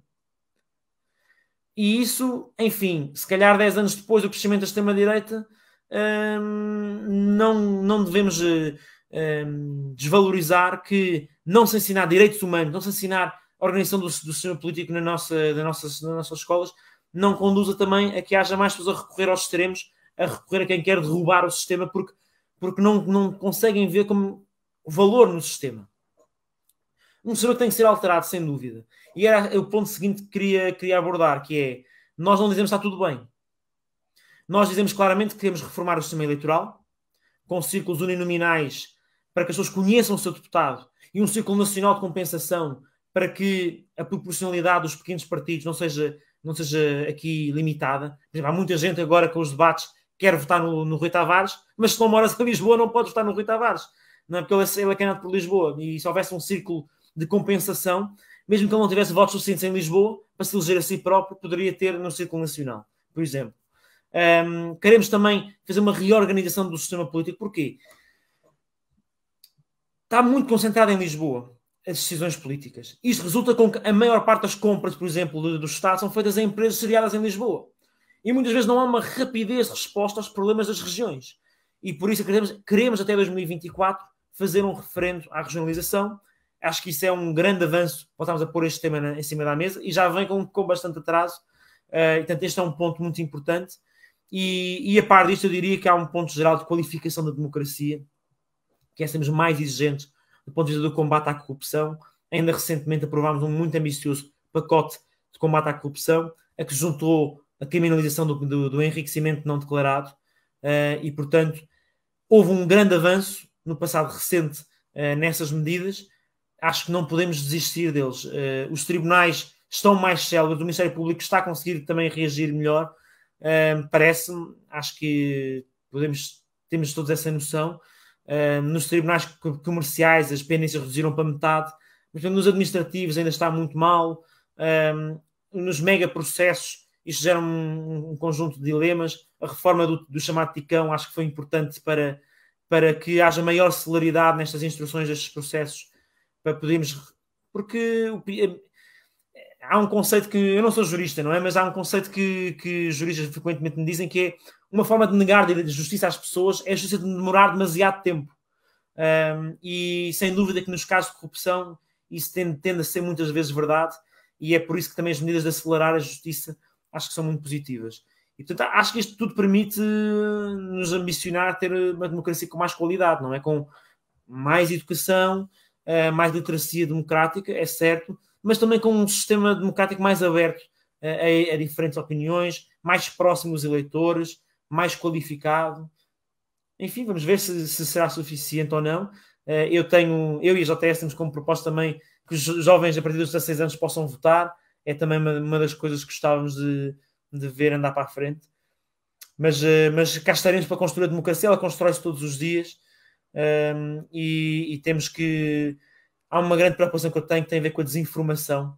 E isso, enfim, se calhar 10 anos depois do crescimento da extrema-direita, não devemos desvalorizar que não se ensinar direitos humanos, não se ensinar a organização do sistema político nas nossas escolas, não conduza também a que haja mais pessoas a recorrer aos extremos, a recorrer a quem quer derrubar o sistema, porque não conseguem ver como valor no sistema. Um sistema que tem que ser alterado, sem dúvida. E era o ponto seguinte que queria abordar, que é, nós não dizemos que está tudo bem. Nós dizemos claramente que queremos reformar o sistema eleitoral, com círculos uninominais, para que as pessoas conheçam o seu deputado, e um círculo nacional de compensação, para que a proporcionalidade dos pequenos partidos não seja aqui limitada. Por exemplo, há muita gente agora com os debates quer votar no Rui Tavares, mas se não moras em Lisboa não pode votar no Rui Tavares, não é? Porque ele é candidato por Lisboa, e se houvesse um círculo de compensação, mesmo que ele não tivesse votos suficientes em Lisboa, para se eleger a si próprio, poderia ter no círculo nacional, por exemplo. Queremos também fazer uma reorganização do sistema político. Porquê? Está muito concentrado em Lisboa as decisões políticas. Isto resulta com que a maior parte das compras, por exemplo, do Estado, são feitas em empresas sediadas em Lisboa. E muitas vezes não há uma rapidez de resposta aos problemas das regiões. E por isso queremos até 2024 fazer um referendo à regionalização. Acho que isso é um grande avanço. Voltamos a pôr este tema em cima da mesa e já vem com bastante atraso. Portanto, este é um ponto muito importante. E a par disto, eu diria que há um ponto geral de qualificação da democracia, que é sermos mais exigentes do ponto de vista do combate à corrupção. Ainda recentemente aprovámos um muito ambicioso pacote de combate à corrupção, a que juntou a criminalização do enriquecimento não declarado e, portanto, houve um grande avanço no passado recente nessas medidas. Acho que não podemos desistir deles. Os tribunais estão mais céleres, o Ministério Público está a conseguir também reagir melhor. Parece-me, acho que temos todos essa noção. nos tribunais comerciais as penas reduziram para metade, mas nos administrativos ainda está muito mal, nos megaprocessos isto gera um conjunto de dilemas. A reforma do chamado TICão acho que foi importante para que haja maior celeridade nestas instruções destes processos, para podermos... Porque há um conceito que... Eu não sou jurista, não é? Mas há um conceito que juristas frequentemente me dizem, que é uma forma de negar de justiça às pessoas é a justiça de demorar demasiado tempo. E sem dúvida que nos casos de corrupção isso tende a ser muitas vezes verdade, e é por isso que também as medidas de acelerar a justiça acho que são muito positivas. E, portanto, acho que isto tudo permite-nos ambicionar a ter uma democracia com mais qualidade, não é? Com mais educação, mais literacia democrática, é certo, mas também com um sistema democrático mais aberto a diferentes opiniões, mais próximo dos eleitores, mais qualificado. Enfim, vamos ver se será suficiente ou não. Eu e a JS temos como proposta também que os jovens a partir dos 16 anos possam votar. É também uma das coisas que gostávamos de ver andar para a frente. Mas cá estaremos para construir a democracia. Ela constrói-se todos os dias, e temos que... Há uma grande preocupação que eu tenho, que tem a ver com a desinformação,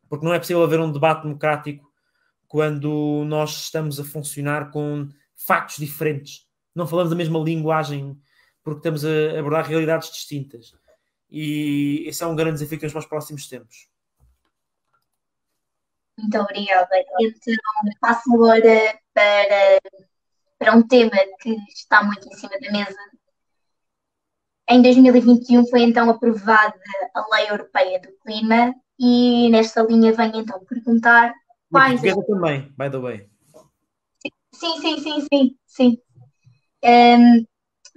porque não é possível haver um debate democrático quando nós estamos a funcionar com factos diferentes. Não falamos a mesma linguagem, porque estamos a abordar realidades distintas. E esse é um grande desafio que temos para os próximos tempos. Muito obrigada. Então, passo agora para um tema que está muito em cima da mesa. Em 2021 foi então aprovada a Lei Europeia do Clima, e nesta linha venho então perguntar quais... E a portuguesa também, by the way. Sim.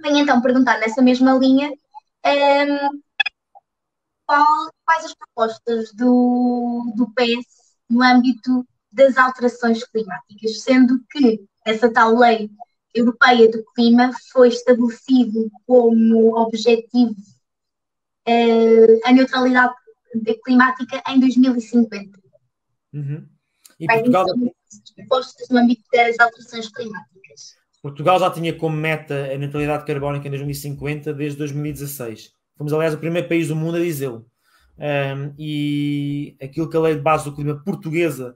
Venho então perguntar nessa mesma linha quais as propostas do PS no âmbito das alterações climáticas, sendo que essa tal lei europeia do clima foi estabelecido como objetivo a neutralidade climática em 2050. Uhum. E Portugal... as propostas no âmbito das alterações climáticas. Portugal já tinha como meta a neutralidade carbónica em 2050 desde 2016. Fomos, aliás, o primeiro país do mundo a dizê-lo. E aquilo que a Lei de Base do Clima portuguesa,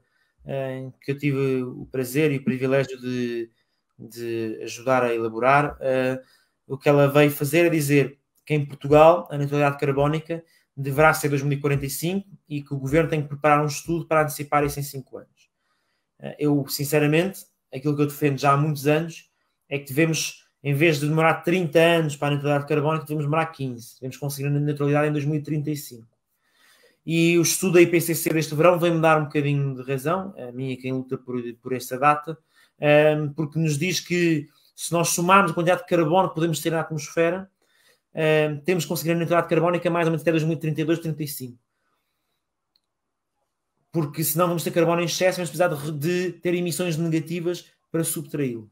que eu tive o prazer e o privilégio de ajudar a elaborar, o que ela veio fazer é dizer que em Portugal a neutralidade carbónica deverá ser 2045 e que o governo tem que preparar um estudo para antecipar isso em 5 anos. Eu, sinceramente, aquilo que eu defendo já há muitos anos é que devemos, em vez de demorar 30 anos para a neutralidade carbónica, devemos demorar 15. Devemos conseguir a neutralidade em 2035. E o estudo da IPCC deste verão vem-me dar um bocadinho de razão, a mim é quem luta por esta data, porque nos diz que se nós somarmos a quantidade de carbono que podemos ter na atmosfera, temos que conseguir a neutralidade carbónica mais ou menos até 2032, 35. Porque senão vamos ter carbono em excesso, vamos precisar de ter emissões negativas para subtraí-lo.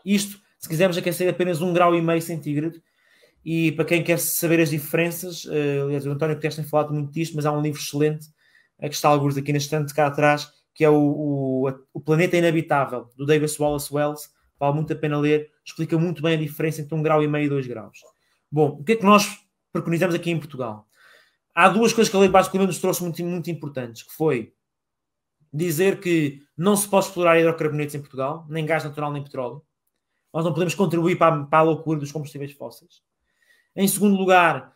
Isto, se quisermos aquecer apenas 1,5 graus centígrado, e para quem quer saber as diferenças, aliás, o António Guterres tem falado muito disto, mas há um livro excelente, que está alguns aqui na estante cá atrás, que é o Planeta Inabitável, do Davis Wallace Wells. Vale muito a pena ler, explica muito bem a diferença entre 1,5 graus e 2 graus. Bom, o que é que nós preconizamos aqui em Portugal? Há duas coisas que a Lei de Base do Clima nos trouxe muito, muito importantes, que foi dizer que não se pode explorar hidrocarbonetos em Portugal, nem gás natural, nem petróleo. Nós não podemos contribuir para a loucura dos combustíveis fósseis. Em segundo lugar,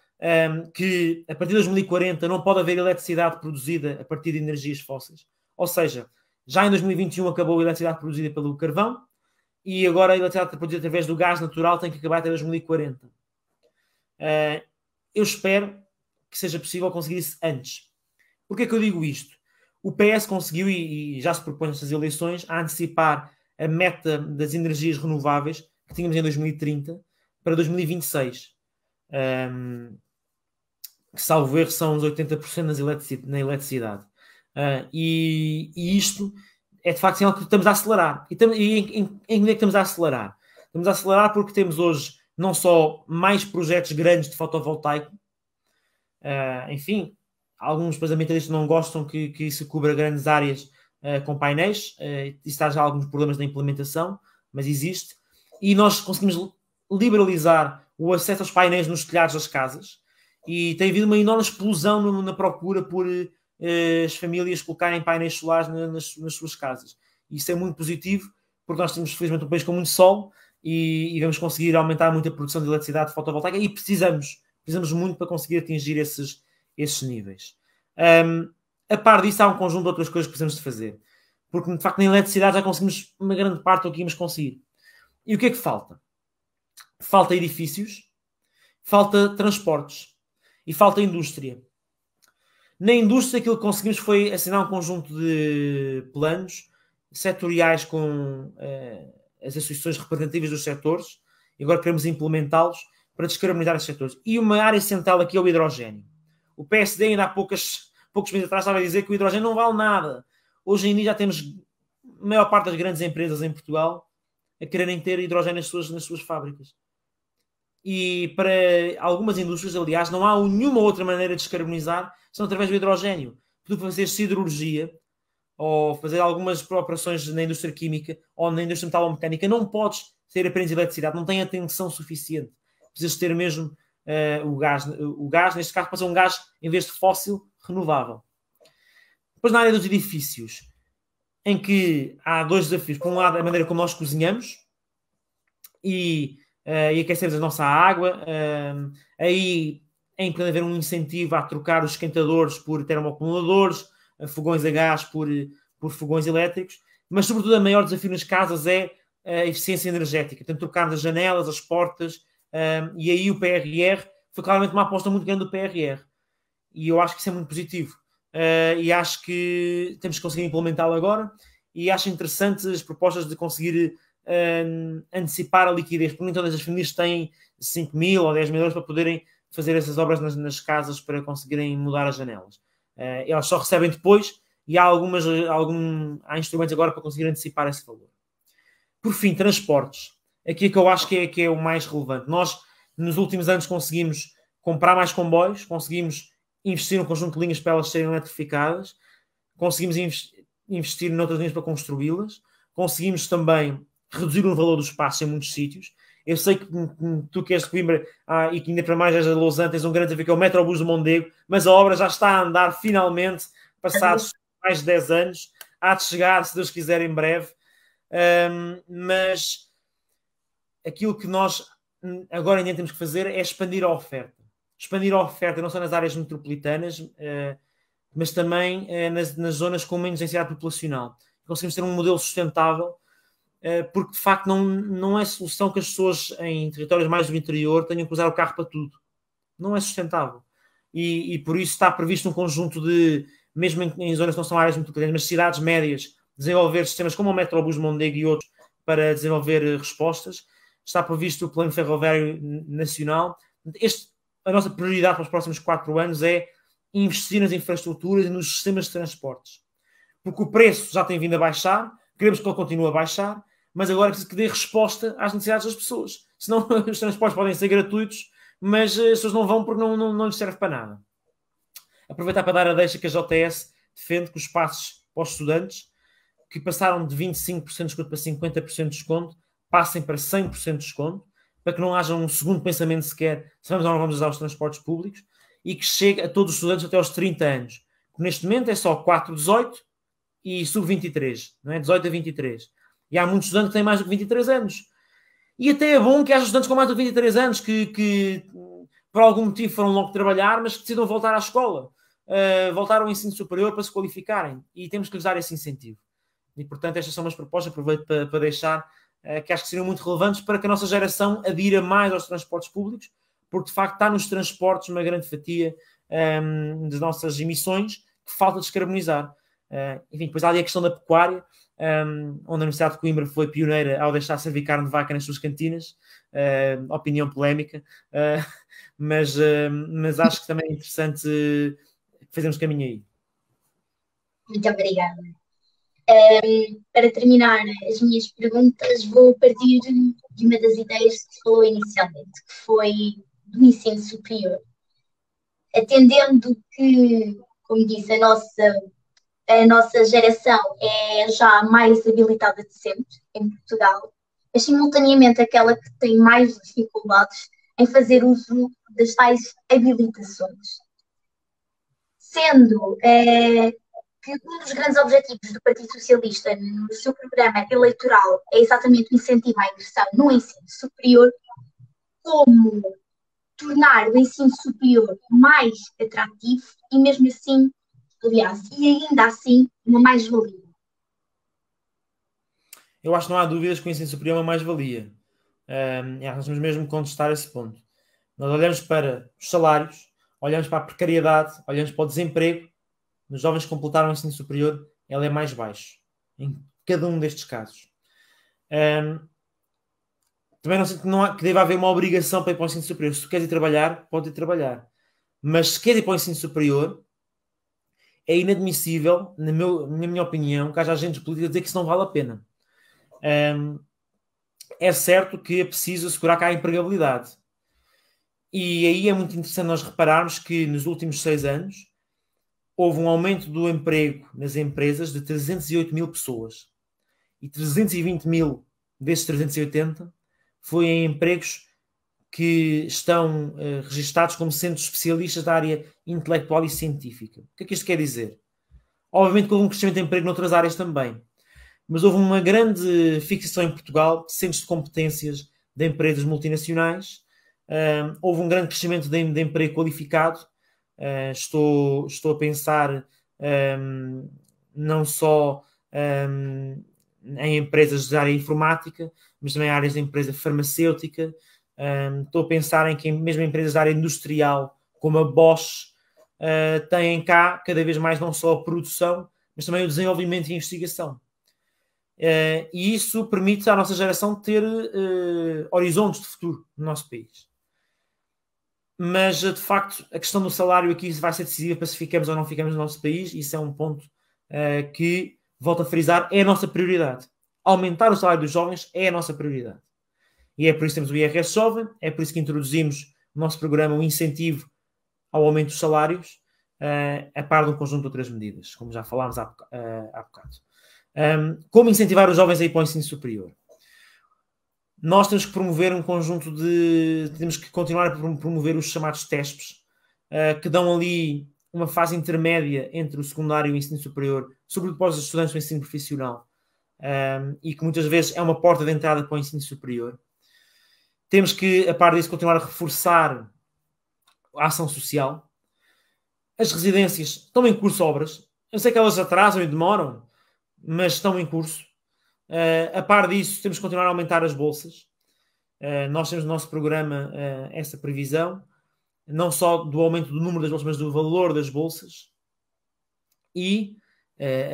que a partir de 2040 não pode haver eletricidade produzida a partir de energias fósseis. Ou seja, já em 2021 acabou a eletricidade produzida pelo carvão e agora a eletricidade produzida através do gás natural tem que acabar até 2040. Eu espero que seja possível conseguir isso antes. Porquê é que eu digo isto? O PS conseguiu, e já se propõe nestas eleições, a antecipar a meta das energias renováveis que tínhamos em 2030 para 2026. Que, salvo erro, são os 80% na eletricidade. E isto é de facto sinal que estamos a acelerar. E em que é que estamos a acelerar? Estamos a acelerar porque temos hoje não só mais projetos grandes de fotovoltaico, enfim, alguns ambientalistas não gostam que se cubra grandes áreas com painéis, isso há já alguns problemas na implementação, mas existe, e nós conseguimos liberalizar o acesso aos painéis nos telhados das casas, e tem havido uma enorme explosão na procura por as famílias colocarem painéis solares nas suas casas. Isso é muito positivo, porque nós temos, felizmente, um país com muito sol e vamos conseguir aumentar muito a produção de eletricidade fotovoltaica e precisamos muito para conseguir atingir esses níveis. A par disso, há um conjunto de outras coisas que precisamos de fazer, porque, de facto, na eletricidade já conseguimos uma grande parte do que íamos conseguir. E o que é que falta? Falta edifícios, falta transportes e falta indústria. Na indústria, aquilo que conseguimos foi assinar um conjunto de planos setoriais com as associações representativas dos setores, e agora queremos implementá-los para descarbonizar esses setores. E uma área central aqui é o hidrogênio. O PSD ainda há poucos meses atrás estava a dizer que o hidrogênio não vale nada. Hoje em dia já temos a maior parte das grandes empresas em Portugal a quererem ter hidrogênio nas suas fábricas. E para algumas indústrias, aliás, não há nenhuma outra maneira de descarbonizar senão através do hidrogênio. Tu fazer siderurgia ou fazer algumas operações na indústria química ou na indústria metalomecânica, não podes ter apenas eletricidade, não tem a tensão suficiente. Precisas ter mesmo o gás, neste caso, para ser um gás, em vez de fóssil, renovável. Depois, na área dos edifícios, em que há dois desafios. Por um lado, a maneira como nós cozinhamos e aquecemos a nossa água. Aí é importante haver um incentivo a trocar os esquentadores por termoacumuladores, fogões a gás por fogões elétricos, mas sobretudo o maior desafio nas casas é a eficiência energética. Portanto, trocarmos as janelas, as portas, e aí o PRR foi claramente uma aposta muito grande do PRR. E eu acho que isso é muito positivo. E acho que temos que conseguir implementá-lo agora, e acho interessante as propostas de conseguir antecipar a liquidez, porque nem todas as famílias têm 5 mil ou 10 mil euros para poderem fazer essas obras nas casas para conseguirem mudar as janelas. Elas só recebem depois, e há instrumentos agora para conseguir antecipar esse valor. Por fim, transportes. Aqui é que eu acho que é o mais relevante. Nós, nos últimos anos, conseguimos comprar mais comboios, conseguimos investir num conjunto de linhas para elas serem eletrificadas, conseguimos investir noutras linhas para construí-las, conseguimos também reduzir o valor dos espaços em muitos sítios. Eu sei que tu que és de Coimbra e que ainda para mais és de Lausanne, tens um grande desafio que é o Metrobus do Mondego, mas a obra já está a andar finalmente, passados mais de 10 anos, há de chegar, se Deus quiser, em breve. Mas aquilo que nós agora ainda temos que fazer é expandir a oferta. Expandir a oferta não só nas áreas metropolitanas, mas também nas zonas com menos densidade populacional. Conseguimos ter um modelo sustentável, porque de facto não é solução que as pessoas em territórios mais do interior tenham que usar o carro para tudo. Não é sustentável. E por isso está previsto um conjunto de, mesmo em zonas que não são áreas metropolitanas, mas cidades médias, desenvolver sistemas como o Metrobus Mondego e outros para desenvolver respostas. Está previsto o Plano Ferroviário Nacional. A nossa prioridade para os próximos 4 anos é investir nas infraestruturas e nos sistemas de transportes. Porque o preço já tem vindo a baixar, queremos que ele continue a baixar, mas agora é preciso que dê resposta às necessidades das pessoas. Senão os transportes podem ser gratuitos, mas as pessoas não vão porque não lhes serve para nada. Aproveitar para dar a deixa que a JTS defende que os passos para os estudantes, que passaram de 25% de desconto para 50% de desconto, passem para 100% de desconto, para que não haja um segundo pensamento sequer se vamos ou não vamos usar os transportes públicos, e que chegue a todos os estudantes até aos 30 anos. Neste momento é só 4, 18 e sub-23, não é? 18 a 23. E há muitos estudantes que têm mais do que 23 anos. E até é bom que haja estudantes com mais do que 23 anos que por algum motivo foram logo trabalhar, mas que decidam voltar à escola, voltar ao ensino superior para se qualificarem. E temos que lhes dar esse incentivo. E, portanto, estas são umas propostas, aproveito para deixar, que acho que seriam muito relevantes para que a nossa geração adira mais aos transportes públicos, porque, de facto, está nos transportes uma grande fatia das nossas emissões que falta descarbonizar. Enfim, depois há ali a questão da pecuária, onde a Universidade de Coimbra foi pioneira ao deixar servir carne de vaca nas suas cantinas. Opinião polémica, mas acho que também é interessante fazermos caminho aí. Muito obrigada. Para terminar as minhas perguntas, vou partir de uma das ideias que falou inicialmente, que foi do ensino superior. Atendendo que, como disse, a nossa geração é já a mais habilitada de sempre em Portugal, mas simultaneamente aquela que tem mais dificuldades em fazer uso das tais habilitações. Sendo que um dos grandes objetivos do Partido Socialista no seu programa eleitoral é exatamente o incentivo à ingressão no ensino superior, como tornar o ensino superior mais atrativo e mesmo assim, aliás, e ainda assim, uma mais-valia. Eu acho que não há dúvidas que o ensino superior é uma mais-valia. Nós temos mesmo que contestar esse ponto. Nós olhamos para os salários, olhamos para a precariedade, olhamos para o desemprego. Nos jovens que completaram o ensino superior, ele é mais baixo. Em cada um destes casos. Também não sei que deve haver uma obrigação para ir para o ensino superior. Se tu queres ir trabalhar, pode ir trabalhar. Mas se queres ir para o ensino superior, é inadmissível, na minha opinião, que haja agentes políticos a dizer que isso não vale a pena. É certo que é preciso assegurar que há empregabilidade. E aí é muito interessante nós repararmos que nos últimos 6 anos houve um aumento do emprego nas empresas de 308 mil pessoas. E 320 mil desses 380 foi em empregos que estão registados como sendo especialistas da área intelectual e científica. O que é que isto quer dizer? Obviamente que houve um crescimento de emprego noutras áreas também, mas houve uma grande fixação em Portugal de centros de competências de empresas multinacionais, houve um grande crescimento de emprego qualificado. Estou a pensar não só em empresas da área informática, mas também em áreas de empresa farmacêutica. Estou a pensar em que mesmo empresas da área industrial, como a Bosch, têm cá cada vez mais não só a produção, mas também o desenvolvimento e a investigação. E isso permite à nossa geração ter horizontes de futuro no nosso país. Mas, de facto, a questão do salário aqui vai ser decisiva para se ficamos ou não ficamos no nosso país. Isso é um ponto que, volto a frisar, é a nossa prioridade. Aumentar o salário dos jovens é a nossa prioridade. E é por isso que temos o IRS Jovem, é por isso que introduzimos no nosso programa um incentivo ao aumento dos salários, a par de um conjunto de outras medidas, como já falámos há bocado. Como incentivar os jovens a ir para o ensino superior? Nós temos que promover um conjunto temos que continuar a promover os chamados TESPs, que dão ali uma fase intermédia entre o secundário e o ensino superior, sobretudo para os estudantes do ensino profissional, e que muitas vezes é uma porta de entrada para o ensino superior. Temos que, a par disso, continuar a reforçar a ação social. As residências estão em curso obras. Eu sei que elas atrasam e demoram, mas estão em curso. A par disso, temos que continuar a aumentar as bolsas. Nós temos no nosso programa essa previsão, não só do aumento do número das bolsas, mas do valor das bolsas. E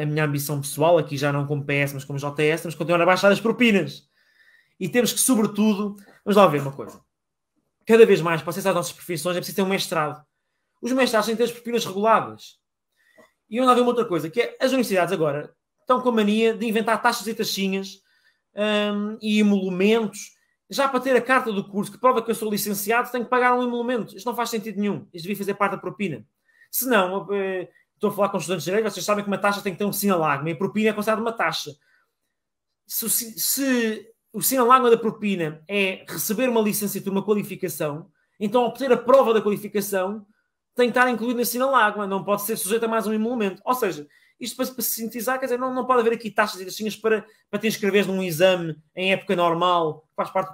a minha ambição pessoal, aqui já não como PS, mas como JTS, temos que continuar a baixar as propinas. E temos que, sobretudo, vamos lá ver uma coisa. Cada vez mais, para acessar as nossas profissões, é preciso ter um mestrado. Os mestrados têm que ter as propinas reguladas. E vamos lá ver uma outra coisa, que é as universidades agora estão com a mania de inventar taxas e taxinhas e emolumentos. Já para ter a carta do curso que prova que eu sou licenciado, tenho que pagar um emolumento. Isto não faz sentido nenhum. Isto devia fazer parte da propina. Se não, estou a falar com estudantes de direito, vocês sabem que uma taxa tem que ter um sinalagma e a propina é considerada uma taxa. Se o sinalagma da propina é receber uma licenciatura, uma qualificação, então obter a prova da qualificação tem que estar incluído nesse sinalagma, não pode ser sujeito a mais um emolumento. Ou seja, isto para se sintetizar, quer dizer, não pode haver aqui taxas e taxinhas para te inscreveres num exame em época normal, faz parte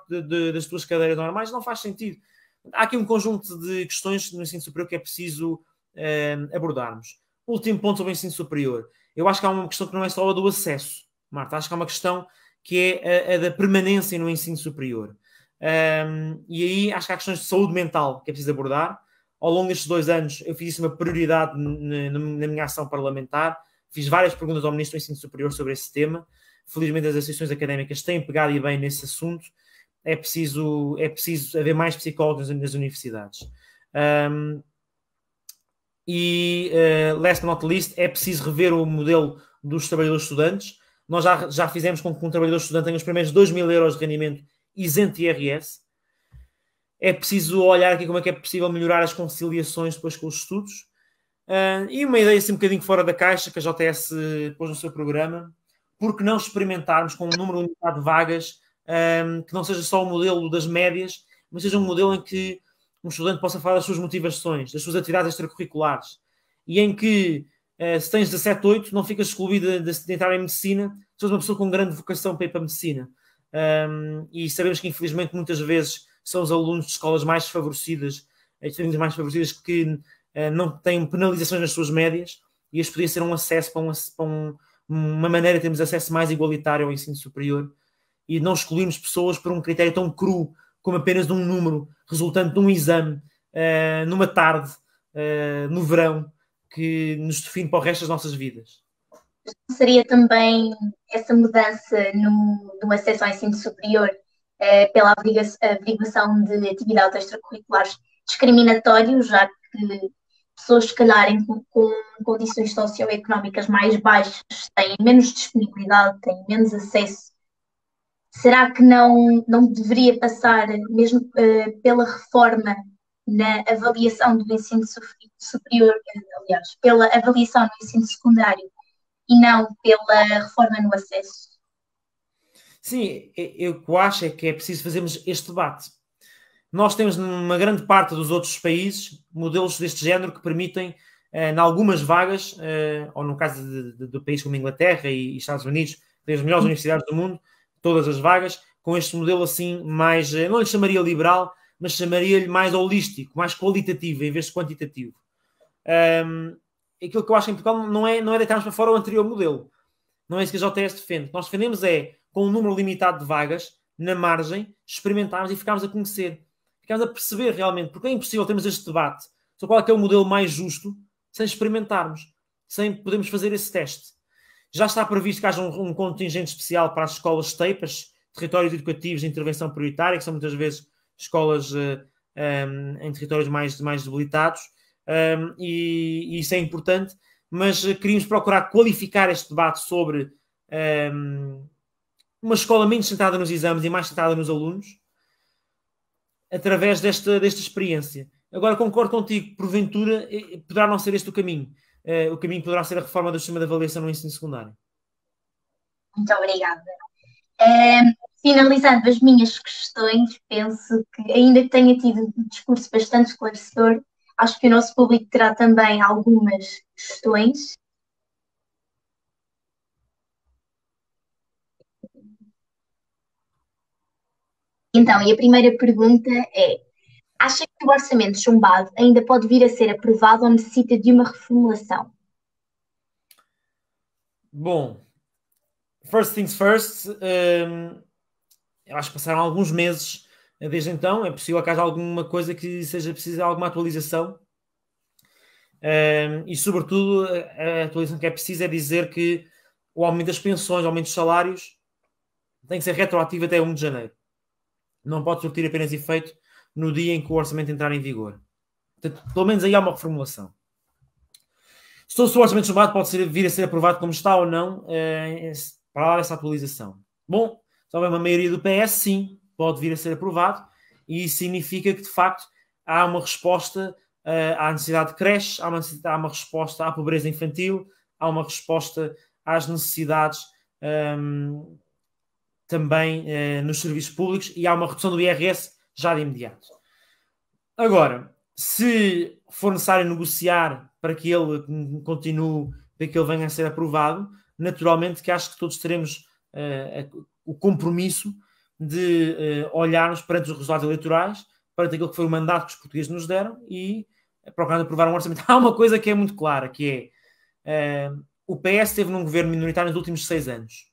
das tuas cadeiras normais, não faz sentido. Há aqui um conjunto de questões no ensino superior que é preciso abordarmos. Último ponto sobre o ensino superior. Eu acho que há uma questão que não é só a do acesso, Marta, acho que há uma questão que é a da permanência no ensino superior. E aí acho que há questões de saúde mental que é preciso abordar. Ao longo destes 2 anos eu fiz isso uma prioridade na minha ação parlamentar, fiz várias perguntas ao Ministro do Ensino Superior sobre esse tema. Felizmente as associações académicas têm pegado e bem nesse assunto. É preciso haver mais psicólogos nas universidades. Last but not least, é preciso rever o modelo dos trabalhadores estudantes. Nós já fizemos com que um trabalhador estudante tenha os primeiros 2.000 euros de rendimento isento de IRS. É preciso olhar aqui como é que é possível melhorar as conciliações depois com os estudos. E uma ideia assim um bocadinho fora da caixa que a JS pôs no seu programa, por que não experimentarmos com um número limitado de vagas que não seja só o modelo das médias, mas seja um modelo em que um estudante possa falar das suas motivações, das suas atividades extracurriculares, e em que, se tens 17, 8, não ficas excluída de entrar em medicina, se és uma pessoa com grande vocação para ir para a medicina. E sabemos que, infelizmente, muitas vezes são os alunos de escolas mais desfavorecidas, as famílias mais desfavorecidas, que não têm penalizações nas suas médias, e este podia ser um acesso para uma maneira de termos acesso mais igualitário ao ensino superior, e não excluirmos pessoas por um critério tão cru como apenas de um número resultante de um exame numa tarde, no verão, que nos define para o resto das nossas vidas. Seria também essa mudança no acesso ao ensino superior pela averiguação de atividades extracurriculares discriminatórios, já que pessoas, se calhar, com condições socioeconómicas mais baixas têm menos disponibilidade, têm menos acesso. Será que não deveria passar, mesmo pela reforma na avaliação do ensino superior, aliás, pela avaliação no ensino secundário e não pela reforma no acesso? Sim, eu acho é que é preciso fazermos este debate. Nós temos, numa grande parte dos outros países, modelos deste género que permitem, em algumas vagas, ou no caso de países como Inglaterra e Estados Unidos, tem as melhores universidades do mundo, todas as vagas, com este modelo assim mais, não lhe chamaria liberal, mas chamaria-lhe mais holístico, mais qualitativo, em vez de quantitativo. Aquilo que eu acho em Portugal não é deitarmos para fora o anterior modelo. Não é isso que a JTS defende. O que nós defendemos é, com um número limitado de vagas, na margem, experimentarmos e ficarmos a conhecer. Ficamos a perceber realmente, porque é impossível termos este debate sobre qual é o modelo mais justo sem experimentarmos, sem podermos fazer esse teste. Já está previsto que haja um contingente especial para as escolas TEIPAs, territórios educativos de intervenção prioritária, que são muitas vezes escolas em territórios mais debilitados, e isso é importante, mas queríamos procurar qualificar este debate sobre uma escola menos centrada nos exames e mais centrada nos alunos, através desta experiência. Agora, concordo contigo, porventura, poderá não ser este o caminho. O caminho poderá ser a reforma do sistema de avaliação no ensino secundário. Muito obrigada. Finalizando as minhas questões, penso que, ainda que tenha tido um discurso bastante esclarecedor, acho que o nosso público terá também algumas questões. Então, e a primeira pergunta é: acha que o orçamento chumbado ainda pode vir a ser aprovado ou necessita de uma reformulação? Bom, first things first, eu acho que passaram alguns meses desde então, é possível que haja alguma coisa que seja preciso de alguma atualização. E sobretudo a atualização que é preciso é dizer que o aumento das pensões, o aumento dos salários tem que ser retroativo até 1 de janeiro. Não pode surtir apenas efeito no dia em que o orçamento entrar em vigor. Portanto, pelo menos aí há uma reformulação. Se o orçamento chumbado pode vir a ser aprovado como está ou não, para lá dessa atualização. Bom, se houver uma maioria do PS, sim, pode vir a ser aprovado, e isso significa que, de facto, há uma resposta à necessidade de creche, há uma resposta à pobreza infantil, há uma resposta às necessidades também nos serviços públicos, e há uma redução do IRS já de imediato. Agora, se for necessário negociar para que ele continue, para que ele venha a ser aprovado, naturalmente que acho que todos teremos o compromisso de olharmos perante os resultados eleitorais, perante aquilo que foi o mandato que os portugueses nos deram, e procurar aprovar um orçamento. Há uma coisa que é muito clara, que é o PS esteve num governo minoritário nos últimos 6 anos.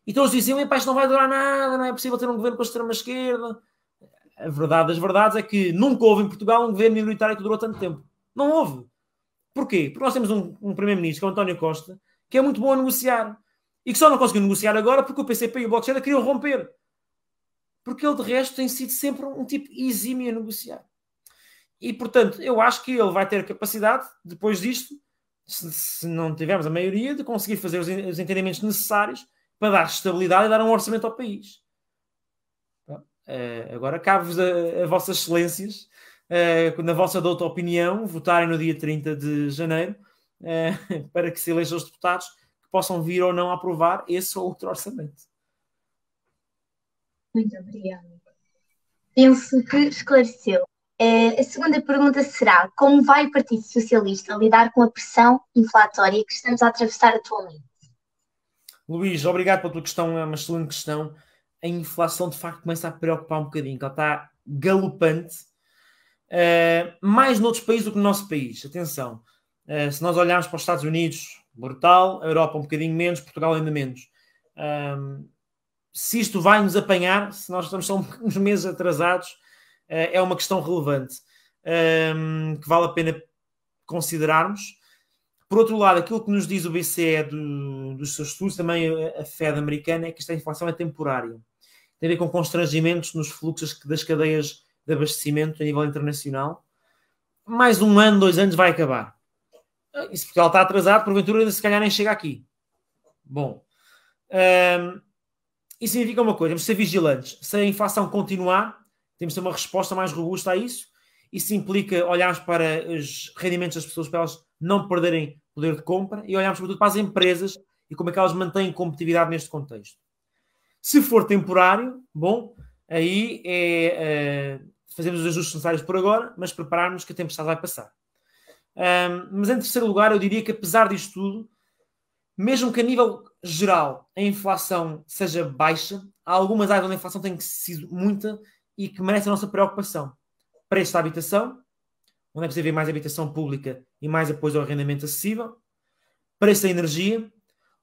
E todos diziam, isto não vai durar nada, não é possível ter um governo com a extrema-esquerda. A verdade das verdades é que nunca houve em Portugal um governo minoritário que durou tanto tempo. Não houve. Porquê? Porque nós temos um primeiro-ministro, que é o António Costa, que é muito bom a negociar. E que só não conseguiu negociar agora porque o PCP e o Bloco de Esquerda queriam romper. Porque ele, de resto, tem sido sempre um tipo exímio a negociar. E, portanto, eu acho que ele vai ter capacidade, depois disto, se não tivermos a maioria, de conseguir fazer os entendimentos necessários para dar estabilidade e dar um orçamento ao país. Agora cabe-vos a vossas excelências, na vossa douta opinião, votarem no dia 30 de janeiro para que se elejam os deputados que possam vir ou não aprovar esse ou outro orçamento. Muito obrigada. Penso que esclareceu. A segunda pergunta será: como vai o Partido Socialista lidar com a pressão inflatória que estamos a atravessar atualmente? Luís, obrigado pela tua questão, é uma excelente questão. A inflação de facto começa a preocupar um bocadinho, que ela está galopante, mais noutros países do que no nosso país. Atenção, se nós olharmos para os Estados Unidos, brutal, a Europa um bocadinho menos, Portugal ainda menos. Se isto vai nos apanhar, se nós estamos só uns meses atrasados, é uma questão relevante, que vale a pena considerarmos. Por outro lado, aquilo que nos diz o BCE dos seus estudos, também a Fed americana, é que esta inflação é temporária. Tem a ver com constrangimentos nos fluxos das cadeias de abastecimento a nível internacional. Mais 1 ano, 2 anos vai acabar. Isso porque ela está atrasado, porventura se calhar nem chega aqui. Bom, isso significa uma coisa, temos de ser vigilantes. Se a inflação continuar, temos de ter uma resposta mais robusta a isso. Isso implica olharmos para os rendimentos das pessoas para elas não perderem poder de compra e olharmos sobretudo para as empresas e como é que elas mantêm competitividade neste contexto. Se for temporário, bom, aí fazemos os ajustes necessários por agora, mas prepararmos que a tempestade vai passar. Mas em terceiro lugar, eu diria que apesar disto tudo, mesmo que a nível geral a inflação seja baixa, há algumas áreas onde a inflação tem sido muita e que merecem a nossa preocupação. Preço da habitação, onde é preciso haver mais habitação pública e mais apoio ao arrendamento acessível. Preço da energia,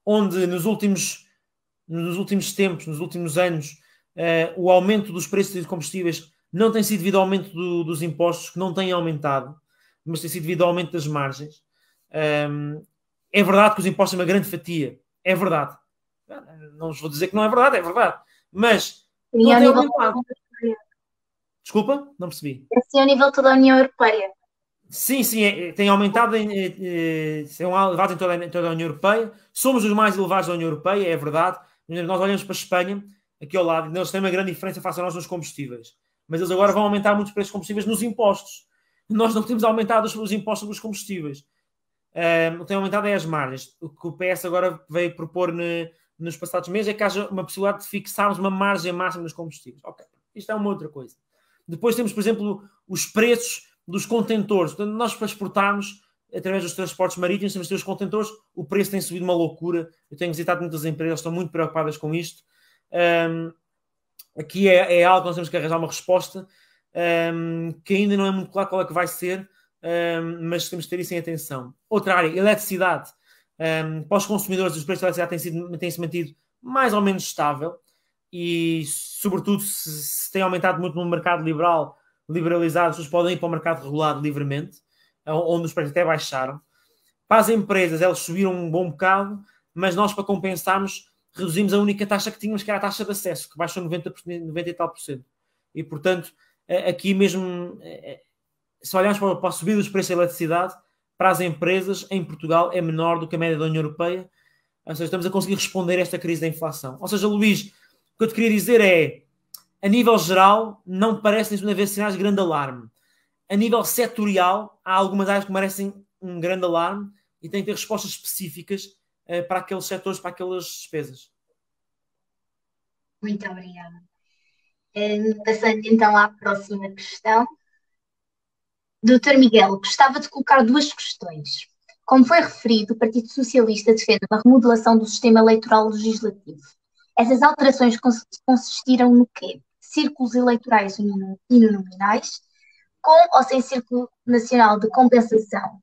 onde nos últimos tempos, nos últimos anos, o aumento dos preços de combustíveis não tem sido devido ao aumento dos impostos, que não têm aumentado, mas tem sido devido ao aumento das margens. É verdade que os impostos são uma grande fatia. É verdade. Não vos vou dizer que não é verdade, é verdade. Mas não tem aumentado. Desculpa, não percebi. Assim, ao nível toda a União Europeia. Sim, tem aumentado, são elevados em toda a União Europeia. Somos os mais elevados da União Europeia, é verdade. Nós olhamos para a Espanha, aqui ao lado, eles têm uma grande diferença face a nós nos combustíveis. Mas eles agora vão aumentar muitos preços de combustíveis nos impostos. Nós não temos aumentado os impostos dos combustíveis. O que tem aumentado é as margens. O que o PS agora veio propor nos passados meses é que haja uma possibilidade de fixarmos uma margem máxima nos combustíveis. Ok, isto é uma outra coisa. Depois temos, por exemplo, os preços dos contentores. Portanto, nós para exportarmos, através dos transportes marítimos, temos de ter os contentores, o preço tem subido uma loucura. Eu tenho visitado muitas empresas, estão muito preocupadas com isto. Aqui é algo que nós temos que arranjar uma resposta, que ainda não é muito claro qual é que vai ser, mas temos que ter isso em atenção. Outra área, eletricidade. Para os consumidores, os preços da eletricidade têm-se mantido mais ou menos estável e, sobretudo, se tem aumentado muito no mercado liberalizado, as pessoas podem ir para o mercado regulado livremente, onde os preços até baixaram. Para as empresas, elas subiram um bom bocado, mas nós, para compensarmos, reduzimos a única taxa que tínhamos, que era a taxa de acesso, que baixou 90 e tal por cento. E, portanto, aqui mesmo, se olharmos para a subida dos preços da eletricidade, para as empresas, em Portugal, é menor do que a média da União Europeia. Ou seja, estamos a conseguir responder a esta crise da inflação. Ou seja, Luís, o que eu te queria dizer é, a nível geral, não parecem haver sinais de grande alarme. A nível setorial, há algumas áreas que merecem um grande alarme e têm que ter respostas específicas para aqueles setores, para aquelas despesas. Muito obrigada. Passando então à próxima questão. Doutor Miguel, gostava de colocar duas questões. Como foi referido, o Partido Socialista defende uma remodelação do sistema eleitoral legislativo. Essas alterações consistiram no quê? Círculos eleitorais uninominais, com ou sem Círculo Nacional de Compensação?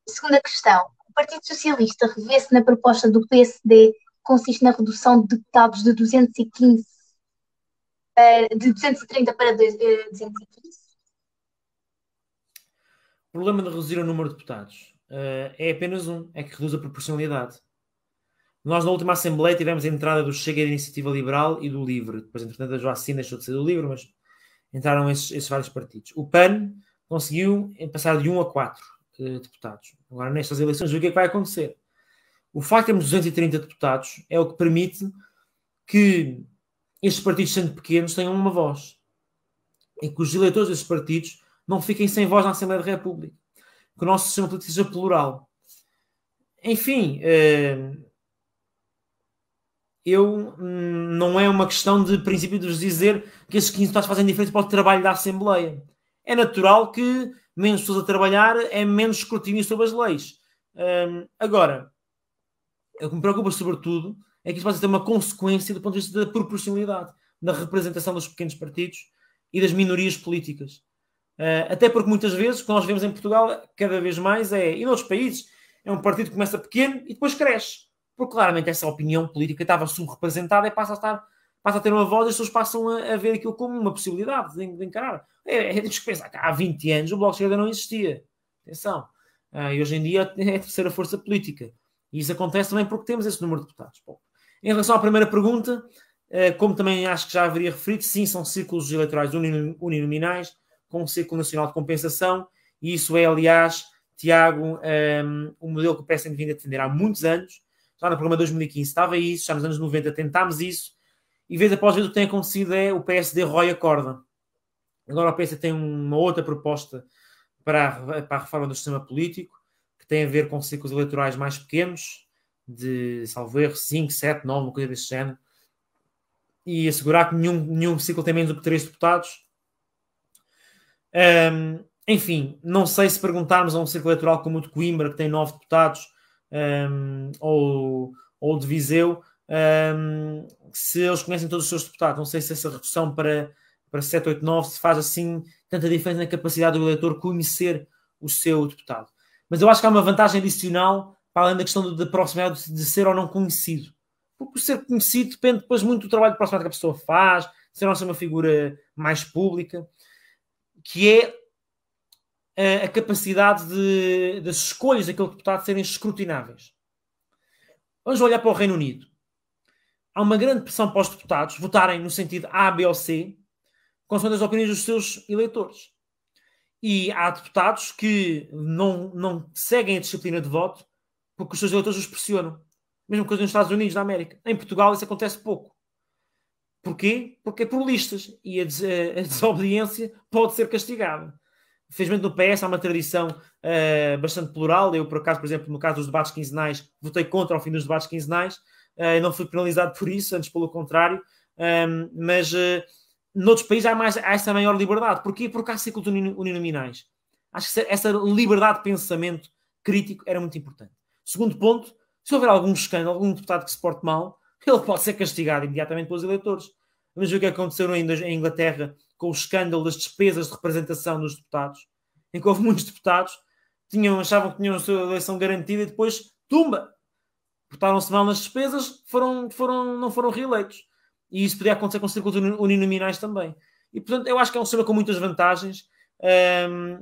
Segunda questão. O Partido Socialista revê-se na proposta do PSD, que consiste na redução de deputados de 230 para 215? O problema de reduzir o número de deputados é apenas um, é que reduz a proporcionalidade. Nós, na última Assembleia, tivemos a entrada do Chega da Iniciativa Liberal e do LIVRE. Depois, entretanto, a Joacim deixou de ser do LIVRE, mas entraram esses vários partidos. O PAN conseguiu passar de 1 a 4 deputados. Agora, nestas eleições, o que é que vai acontecer? O facto de termos 230 deputados é o que permite que estes partidos, sendo pequenos, tenham uma voz. E que os eleitores destes partidos não fiquem sem voz na Assembleia da República. Que o nosso sistema político seja plural. Enfim, não é uma questão de princípio de vos dizer que esses 15 deputados fazem diferença para o trabalho da Assembleia. É natural que menos pessoas a trabalhar é menos escrutínio sobre as leis. Agora, o que me preocupa sobretudo é que isso pode ter uma consequência do ponto de vista da proporcionalidade, da representação dos pequenos partidos e das minorias políticas. Até porque muitas vezes, o que nós vemos em Portugal, cada vez mais e noutros países, é um partido que começa pequeno e depois cresce. Porque claramente essa opinião política estava subrepresentada e passa a ter uma voz e as pessoas passam a ver aquilo como uma possibilidade de encarar. Temos que pensar que há 20 anos o Bloco de Esquerda não existia. Atenção. E hoje em dia é a terceira força política. E isso acontece também porque temos esse número de deputados. Bom, em relação à primeira pergunta, como também acho que já haveria referido, sim, são círculos eleitorais uninominais, com um círculo nacional de compensação, e isso é, aliás, Tiago, um modelo que o PS tem vindo a defender há muitos anos. Já no programa de 2015 estava isso, já nos anos 90 tentámos isso, e vez após vez o que tem acontecido é o PSD rói a corda. Agora o PSD tem uma outra proposta para a reforma do sistema político, que tem a ver com ciclos eleitorais mais pequenos, de, salvo erro, 5, 7, 9, uma coisa desse género, e assegurar que nenhum ciclo tem menos do que 3 deputados. Enfim, não sei se perguntarmos a um ciclo eleitoral como o de Coimbra, que tem 9 deputados, ou de Viseu, se eles conhecem todos os seus deputados. Não sei se essa redução para 7, 8, 9 se faz assim tanta diferença na capacidade do eleitor conhecer o seu deputado. Mas eu acho que há uma vantagem adicional para além da questão da proximidade de ser ou não conhecido. Porque o ser conhecido depende depois muito do trabalho de proximidade que a pessoa faz, de ser ou não ser uma figura mais pública, que é a capacidade das escolhas daquele deputado serem escrutináveis. Vamos olhar para o Reino Unido. Há uma grande pressão para os deputados votarem no sentido A, B ou C, consoante as opiniões dos seus eleitores. E há deputados que não seguem a disciplina de voto porque os seus eleitores os pressionam. Mesma coisa nos Estados Unidos da América. Em Portugal isso acontece pouco. Porquê? Porque é por listas. E a desobediência pode ser castigada. Infelizmente no PS há uma tradição bastante plural. Eu, por acaso, por exemplo, no caso dos debates quinzenais, votei contra ao fim dos debates quinzenais. Não fui penalizado por isso, antes pelo contrário. Mas noutros países há essa maior liberdade. Porquê? Porque há ciclos uninominais. Acho que essa liberdade de pensamento crítico era muito importante. Segundo ponto, se houver algum escândalo, algum deputado que se porte mal, ele pode ser castigado imediatamente pelos eleitores. Vamos ver o que aconteceu em Inglaterra com o escândalo das despesas de representação dos deputados, em que houve muitos deputados que achavam que tinham a sua eleição garantida e depois, tumba! Portaram-se mal nas despesas, não foram reeleitos. E isso podia acontecer com círculos uninominais também. E, portanto, eu acho que é um sistema com muitas vantagens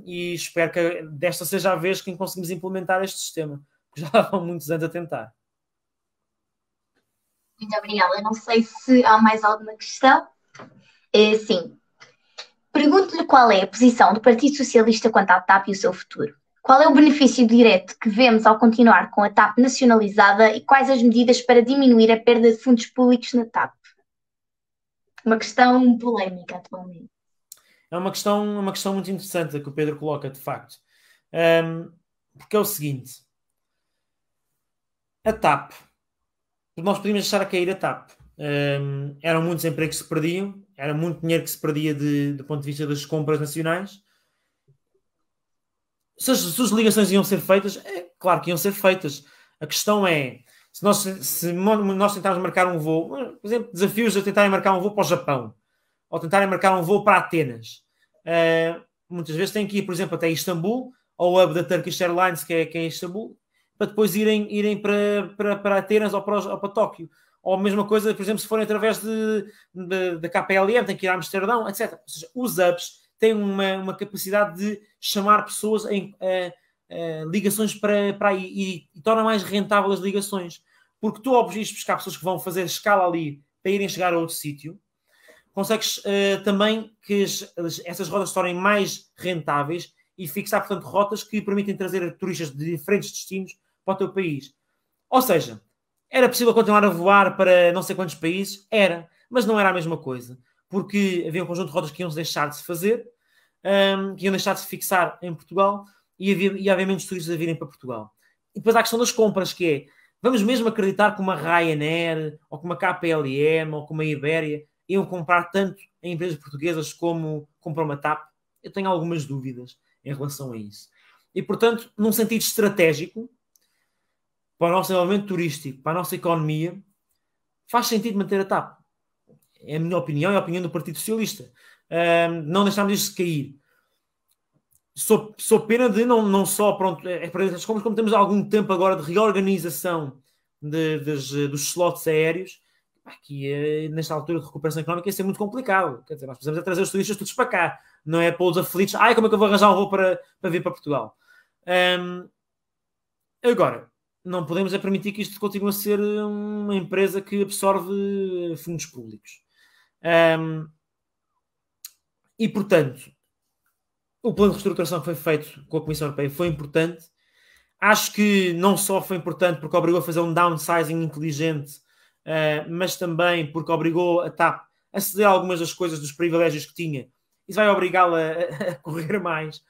e espero que desta seja a vez que conseguimos implementar este sistema, porque já há muitos anos a tentar. Muito obrigada. Não sei se há mais alguma questão. Sim. Pergunto-lhe qual é a posição do Partido Socialista quanto à TAP e o seu futuro. Qual é o benefício direto que vemos ao continuar com a TAP nacionalizada e quais as medidas para diminuir a perda de fundos públicos na TAP? Uma questão polémica atualmente. É uma questão muito interessante a que o Pedro coloca, de facto. Porque é o seguinte. A TAP, nós podíamos deixar a cair a TAP. Eram muitos empregos que se perdiam, era muito dinheiro que se perdia do ponto de vista das compras nacionais. Se as ligações iam ser feitas, é claro que iam ser feitas. A questão é, se nós tentarmos marcar um voo, por exemplo, desafios a tentarem marcar um voo para o Japão, ou tentarem marcar um voo para Atenas, muitas vezes têm que ir, por exemplo, até Istambul, ao hub da Turkish Airlines, que é em Istambul, para depois irem para Atenas ou para Tóquio. Ou a mesma coisa, por exemplo, se forem através da KPLM, têm que ir a Amsterdão, etc. Ou seja, os hubs têm uma capacidade de chamar pessoas em ligações para aí e torna mais rentável as ligações. Porque tu, ao ires buscar pessoas que vão fazer escala ali para irem chegar a outro sítio, consegues também que essas rotas se tornem mais rentáveis e fixar, portanto, rotas que permitem trazer turistas de diferentes destinos para o teu país. Ou seja, era possível continuar a voar para não sei quantos países? Era, mas não era a mesma coisa. Porque havia um conjunto de rotas que iam deixar de se fazer, que iam deixar de se fixar em Portugal e havia menos turistas a virem para Portugal. E depois há a questão das compras, que é, Vamos mesmo acreditar que uma Ryanair, ou que uma KPLM, ou que uma Iberia iam comprar tanto em empresas portuguesas como comprar uma TAP? Eu tenho algumas dúvidas em relação a isso. E, portanto, num sentido estratégico, para o nosso desenvolvimento turístico, para a nossa economia, faz sentido manter a TAP. É a minha opinião e a opinião do Partido Socialista. Não deixarmos isto cair. Sou pena de não só, pronto, para essas compras, como temos algum tempo agora de reorganização dos slots aéreos, que nesta altura de recuperação económica ia ser muito complicado. Quer dizer, nós precisamos trazer os turistas todos para cá, não é para os aflitos. Como é que eu vou arranjar um voo para vir para Portugal? Agora, não podemos permitir que isto continue a ser uma empresa que absorve fundos públicos. E, portanto, o plano de reestruturação que foi feito com a Comissão Europeia foi importante. Acho que não só foi importante porque obrigou a fazer um downsizing inteligente, mas também porque obrigou a TAP a ceder algumas das coisas, dos privilégios que tinha. Isso vai obrigá-la a correr mais,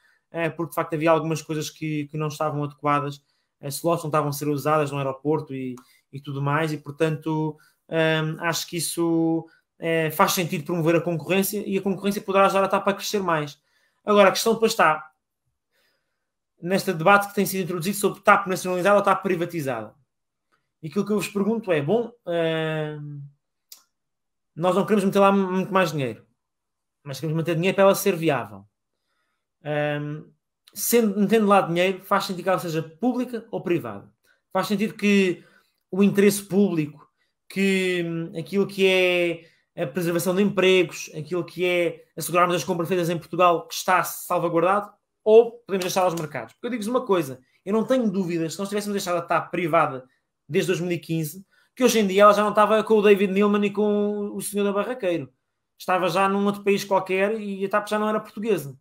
porque de facto havia algumas coisas que não estavam adequadas. As slots não estavam a ser usadas no aeroporto e tudo mais, e portanto acho que isso faz sentido promover a concorrência, e a concorrência poderá ajudar a TAP a crescer mais. Agora, a questão depois está neste debate que tem sido introduzido sobre TAP nacionalizada ou TAP privatizada. E aquilo que eu vos pergunto é, nós não queremos meter lá muito mais dinheiro, mas queremos manter dinheiro para ela ser viável. Metendo lá dinheiro, faz sentido que ela seja pública ou privada. Faz sentido que o interesse público, que aquilo que é a preservação de empregos, aquilo que é assegurarmos as compras feitas em Portugal, que está salvaguardado, ou podemos deixar aos mercados. Porque eu digo-vos uma coisa, eu não tenho dúvidas, se nós tivéssemos deixado a TAP privada desde 2015, que hoje em dia ela já não estava com o David Neilman e com o senhor da Barraqueiro. Estava já num outro país qualquer e a TAP já não era portuguesa.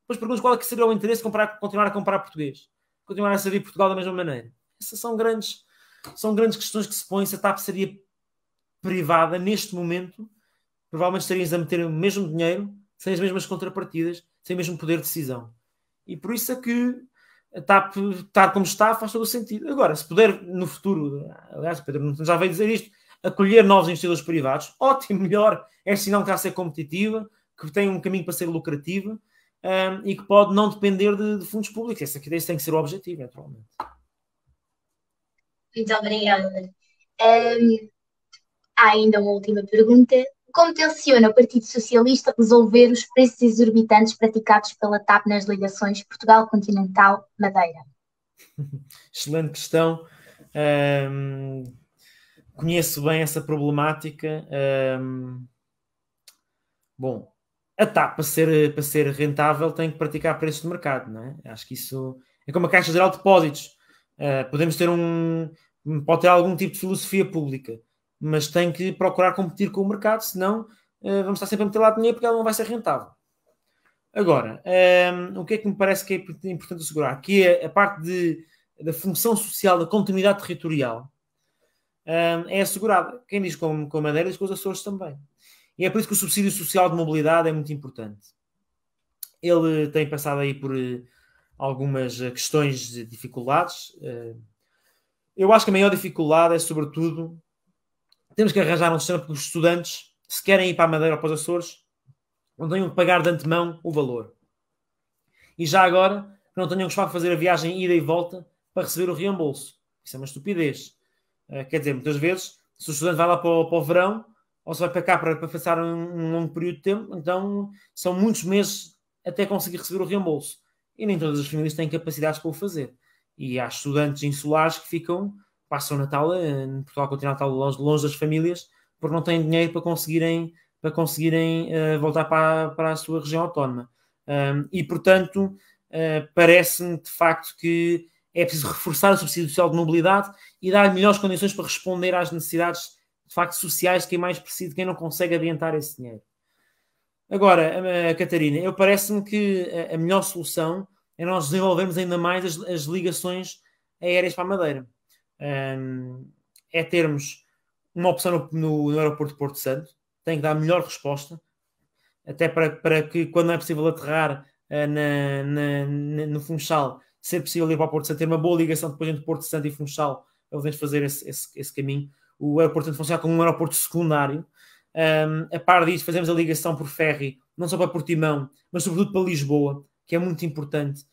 Depois pergunto qual é que seria o interesse de continuar a comprar português. Continuar a servir Portugal da mesma maneira. Essas são grandes questões que se põem. Se a TAP seria privada neste momento, provavelmente estarias a meter o mesmo dinheiro, sem as mesmas contrapartidas, sem o mesmo poder de decisão. E por isso é que a TAP estar como está faz todo o sentido. Agora, se puder no futuro, aliás, Pedro já veio dizer isto, acolher novos investidores privados, ótimo, melhor, é sinal que está a ser competitiva, que tem um caminho para ser lucrativa, e que pode não depender de fundos públicos. Esse tem que ser o objetivo, naturalmente. Muito obrigada. Há ainda uma última pergunta. Como tenciona o Partido Socialista resolver os preços exorbitantes praticados pela TAP nas ligações Portugal Continental-Madeira? Excelente questão. Conheço bem essa problemática. Bom, a TAP, para ser rentável, tem que praticar preços de mercado, não é? Acho que isso é como a Caixa Geral de Depósitos. Podemos ter pode ter algum tipo de filosofia pública, mas tem que procurar competir com o mercado, senão vamos estar sempre a meter lá dinheiro porque ela não vai ser rentável. Agora, o que é que me parece que é importante assegurar? Que é a parte da função social, da continuidade territorial, é assegurada. Quem diz com a Madeira diz com os Açores também. E é por isso que o subsídio social de mobilidade é muito importante. Ele tem passado aí por algumas questões de dificuldades. Eu acho que a maior dificuldade é, sobretudo, temos que arranjar um sistema para os estudantes, se querem ir para a Madeira ou para os Açores, não tenham que pagar de antemão o valor. E já agora, não tenham que fazer a viagem ida e volta para receber o reembolso. Isso é uma estupidez. Quer dizer, muitas vezes, se o estudante vai lá para o verão, ou se vai para cá para passar um longo período de tempo, então são muitos meses até conseguir receber o reembolso. E nem todas as famílias têm capacidades para o fazer. E há estudantes insulares que passam o Natal em Portugal Continental longe das famílias, porque não têm dinheiro para conseguirem voltar para a sua região autónoma. E, portanto, parece-me de facto que é preciso reforçar o subsídio social de mobilidade e dar melhores condições para responder às necessidades de facto sociais de quem mais precisa, de quem não consegue adiantar esse dinheiro. Agora, Catarina, parece-me que a melhor solução é nós desenvolvermos ainda mais as ligações aéreas para a Madeira. É termos uma opção no aeroporto de Porto Santo, tem que dar a melhor resposta, até para que quando não é possível aterrar no Funchal, ser possível ir para o Porto Santo, ter uma boa ligação depois entre Porto Santo e Funchal podemos fazer esse caminho. O aeroporto tem de funcionar como um aeroporto secundário. A par disso, fazemos a ligação por ferry, não só para Portimão, mas sobretudo para Lisboa, que é muito importante,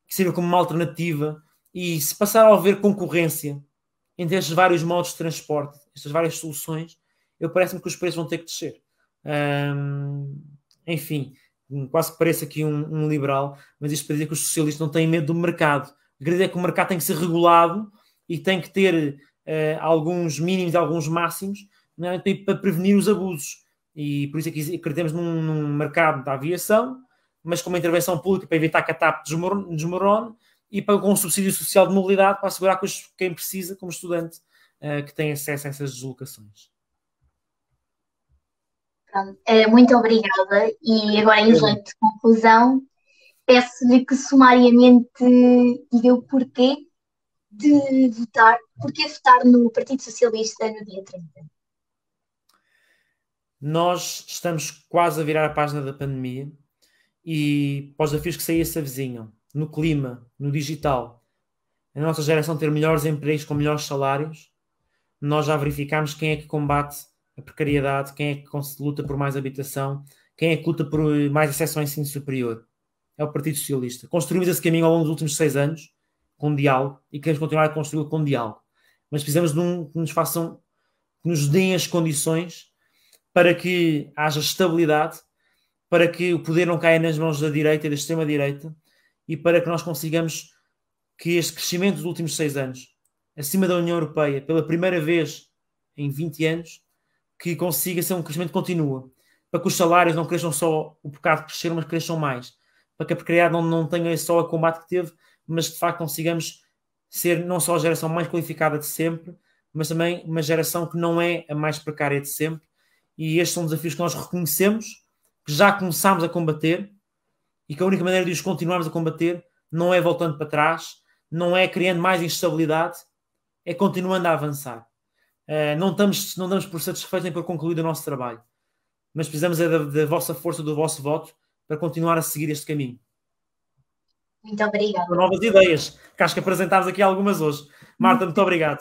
que sirva como uma alternativa. E se passar a haver concorrência entre estes vários modos de transporte, estas várias soluções, eu parece-me que os preços vão ter que descer. Enfim, quase que parece aqui um liberal, mas isto para dizer que os socialistas não têm medo do mercado. Acredito é que o mercado tem que ser regulado e tem que ter alguns mínimos e alguns máximos, né, para prevenir os abusos. E por isso é que acreditamos num mercado da aviação, mas com uma intervenção pública para evitar que a TAP desmorone e com um subsídio social de mobilidade para assegurar que quem precisa, como estudante, que tem acesso a essas deslocações. Pronto, muito obrigada. E agora, em jeito de conclusão, peço-lhe que sumariamente diga o porquê votar no Partido Socialista no dia 30. Nós estamos quase a virar a página da pandemia e para os desafios que se avizinham, no clima, no digital, a nossa geração ter melhores empregos com melhores salários, nós já verificamos quem é que combate a precariedade, quem é que luta por mais habitação, quem é que luta por mais acesso ao ensino superior. É o Partido Socialista. Construímos esse caminho ao longo dos últimos 6 anos, com diálogo, e queremos continuar a construí-lo com diálogo. Mas precisamos que nos façam, que nos deem as condições para que haja estabilidade, para que o poder não caia nas mãos da direita e da extrema-direita, e para que nós consigamos que este crescimento dos últimos 6 anos, acima da União Europeia, pela primeira vez em 20 anos, que consiga ser um crescimento contínuo, para que os salários não cresçam só o bocado que cresceram, mas cresçam mais, para que a precariedade não tenha só o combate que teve, mas de facto consigamos ser não só a geração mais qualificada de sempre, mas também uma geração que não é a mais precária de sempre. E estes são desafios que nós reconhecemos, que já começámos a combater, e que a única maneira de os continuarmos a combater não é voltando para trás, não é criando mais instabilidade, é continuando a avançar. Não damos por satisfeitos nem por concluído o nosso trabalho, mas precisamos da vossa força, do vosso voto, para continuar a seguir este caminho. Muito obrigada. Novas ideias, que acho que apresentámos aqui algumas hoje. Marta, muito obrigado.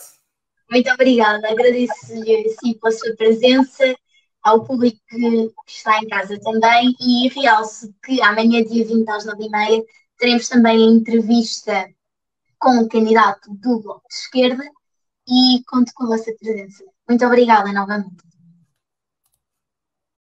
Muito obrigada. Agradeço-lhe, sim, pela sua presença, ao público que está em casa também, e realço que amanhã, dia 20, às 9h30, teremos também a entrevista com o candidato do Bloco de Esquerda e conto com a vossa presença. Muito obrigada novamente.